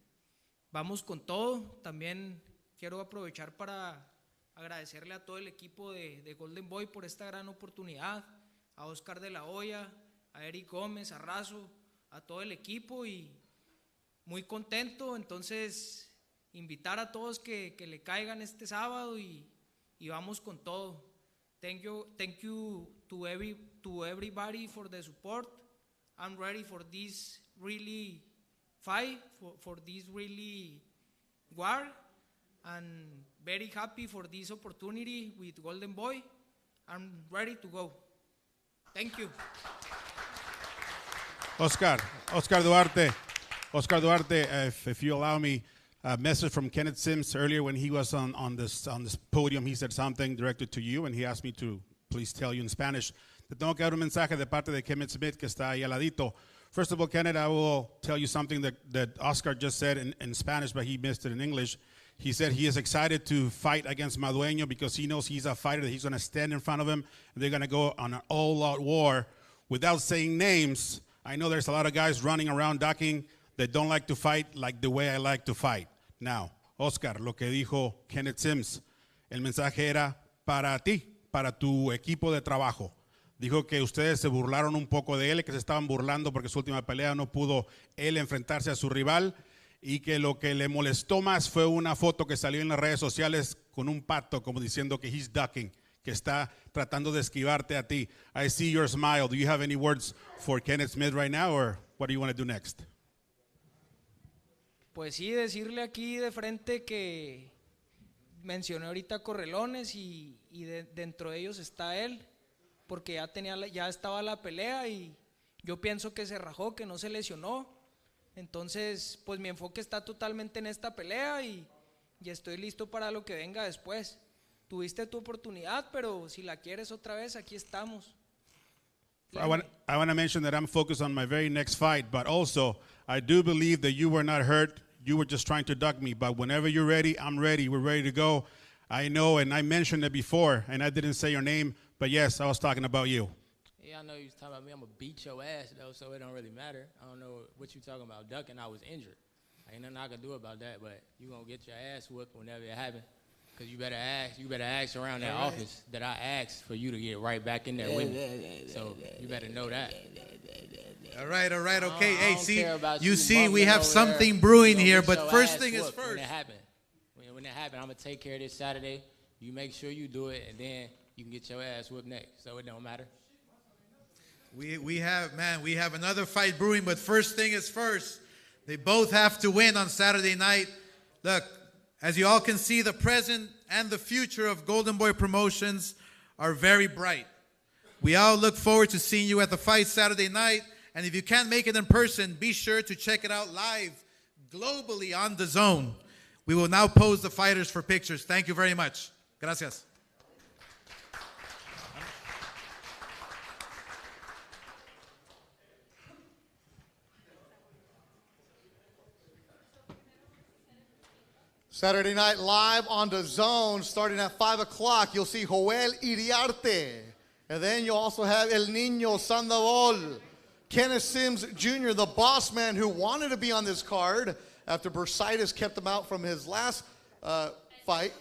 vamos con todo. También quiero aprovechar para agradecerle a todo el equipo de Golden Boy por esta gran oportunidad, a Oscar de la Hoya, a Eric Gómez, a Razo, a todo el equipo y muy contento. Entonces, invitar a todos que le caigan este sábado y vamos con todo. Thank you to everybody for the support. I'm ready for this really fight, for this really war, and very happy for this opportunity with Golden Boy. I'm ready to go. Thank you. Oscar Duarte, if you allow me, a message from Kenneth Sims earlier when he was on this podium. He said something directed to you, and he asked me to please tell you in Spanish. Te tengo que dar un mensaje de parte de Kenneth Smith que está ahí al ladito. First of all, Kenneth, I will tell you something that Oscar just said in Spanish, but he missed it in English. He said he is excited to fight against Madueño because he knows he's a fighter, that he's going to stand in front of him, and they're going to go on an all-out war. Without saying names, I know there's a lot of guys running around ducking that don't like to fight like the way I like to fight. Now, Oscar, lo que dijo Kenneth Sims, el mensaje era para ti, para tu equipo de trabajo. Dijo que ustedes se burlaron un poco de él, que se estaban burlando porque su última pelea no pudo él enfrentarse a su rival y que lo que le molestó más fue una foto que salió en las redes sociales con un pato como diciendo que he's ducking, que está tratando de esquivarte a ti. I see your smile. Do you have any words for Kenneth Smith right now, or what do you want to do next? Pues sí, decirle aquí de frente que mencioné ahorita Correlones y dentro de ellos está él, porque ya estaba la pelea y yo pienso que se rajó, que no se lesionó. Entonces, pues mi enfoque está totalmente en esta pelea y estoy listo para lo que venga después. Tuviste tu oportunidad, pero si la quieres otra vez, aquí estamos. I want to mention that I'm focused on my very next fight, but also I do believe that you were not hurt. You were just trying to duck me, but whenever you're ready, I'm ready. We're ready to go. I know, and I mentioned it before, and I didn't say your name, but yes, I was talking about you. Yeah, I know you was talking about me. I'm going to beat your ass, though, so it don't really matter. I don't know what you talking about. Ducking, I was injured. Ain't nothing I can do about that, but you going to get your ass whooped whenever it happens. Because you better ask around that office that I asked for you to get right back in there with me. So you better know that. All right, okay. Hey, see, you see, we have something brewing here, but first thing is first. When it happens, I'm going to take care of this Saturday. You make sure you do it, and then you can get your ass whooped next. So it don't matter. We have another fight brewing, but first thing is first. They both have to win on Saturday night. Look, as you all can see, the present and the future of Golden Boy Promotions are very bright. We all look forward to seeing you at the fight Saturday night. And if you can't make it in person, be sure to check it out live, globally on DAZN. We will now pose the fighters for pictures. Thank you very much. Gracias. Saturday Night Live on DAZN, starting at 5 o'clock. You'll see Joel Iriarte. And then you'll also have El Niño Sandoval. Kenneth Sims Jr., the boss man who wanted to be on this card after bursitis kept him out from his last fight.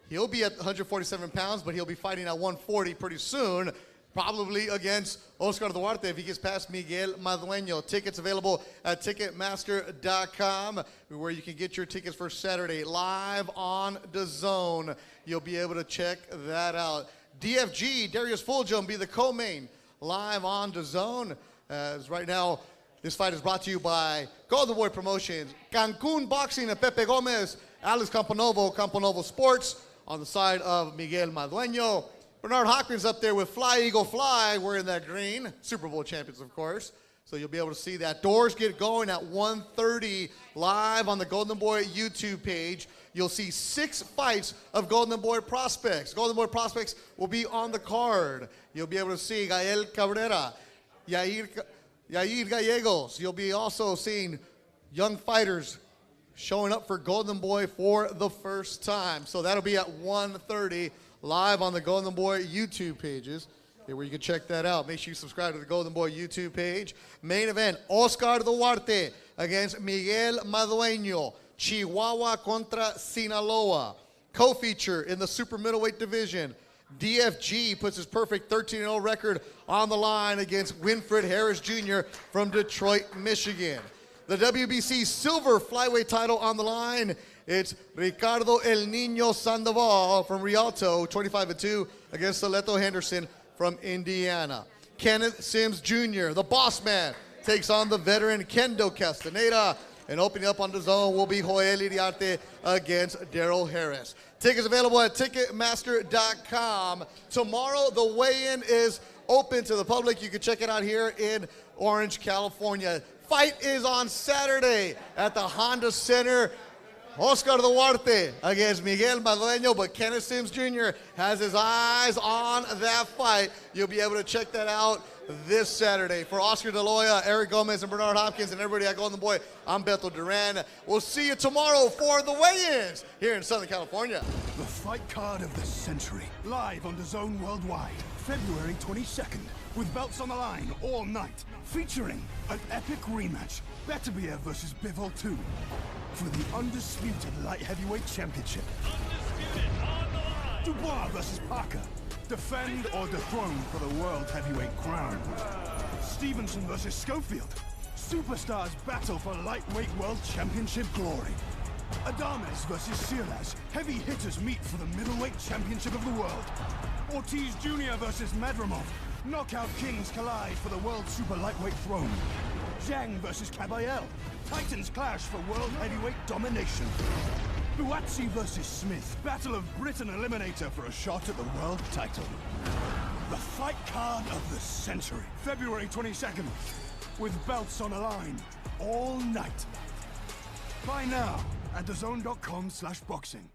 He'll be at 147 pounds, but he'll be fighting at 140 pretty soon, probably against Oscar Duarte if he gets past Miguel Madueño. Tickets available at Ticketmaster.com, where you can get your tickets for Saturday live on DAZN. You'll be able to check that out. DFG, Darius Fuljo, will be the co-main live on DAZN. As right now, this fight is brought to you by Golden Boy Promotions, Cancun Boxing and Pepe Gomez, Alex Camponovo Sports, on the side of Miguel Madueño. Bernard Hopkins up there with Fly Eagle Fly, wearing that green. Super Bowl champions, of course. So you'll be able to see that. Doors get going at 1:30 live on the Golden Boy YouTube page. You'll see 6 fights of Golden Boy prospects. Golden Boy prospects will be on the card. You'll be able to see Gael Cabrera, Yair Gallegos. You'll be also seeing young fighters showing up for Golden Boy for the first time. So that'll be at 1:30 live on the Golden Boy YouTube pages. where you can check that out. Make sure you subscribe to the Golden Boy YouTube page. Main event, Oscar Duarte against Miguel Madueño. Chihuahua contra Sinaloa. Co-feature in the super middleweight division. DFG puts his perfect 13-0 record on the line against Winfred Harris Jr. from Detroit, Michigan. The WBC silver flyweight title on the line. It's Ricardo El Niño Sandoval from Rialto, 25-2, against Soleto Henderson from Indiana. Kenneth Sims Jr., the boss man, takes on the veteran Kendo Castaneda. And opening up on DAZN will be Joel Iriarte against Daryl Harris. Tickets available at Ticketmaster.com. Tomorrow, the weigh-in is open to the public. You can check it out here in Orange, California. Fight is on Saturday at the Honda Center. Oscar Duarte against Miguel Madueño, but Kenneth Sims Jr. has his eyes on that fight. You'll be able to check that out this Saturday. For Oscar De Loya, Eric Gomez, and Bernard Hopkins, and everybody at Golden Boy, I'm Beto Duran. We'll see you tomorrow for the weigh-ins here in Southern California. The fight card of the century, live on DAZN Worldwide, February 22nd, with belts on the line all night, featuring an epic rematch, Beterbiev versus Bivol 2, for the undisputed light heavyweight championship. Dubois versus Parker, defend or dethrone for the world heavyweight crown. Stevenson versus Schofield, superstars battle for lightweight world championship glory. Adames versus Silas, heavy hitters meet for the middleweight championship of the world. Ortiz Jr. versus Madrimov, knockout kings collide for the world super lightweight throne. Zhang versus Caballel, titans clash for world heavyweight domination. Buatsi versus Smith, battle of Britain eliminator for a shot at the world title. The fight card of the century, February 22nd, with belts on the line all night. Buy now at DAZN.com/boxing.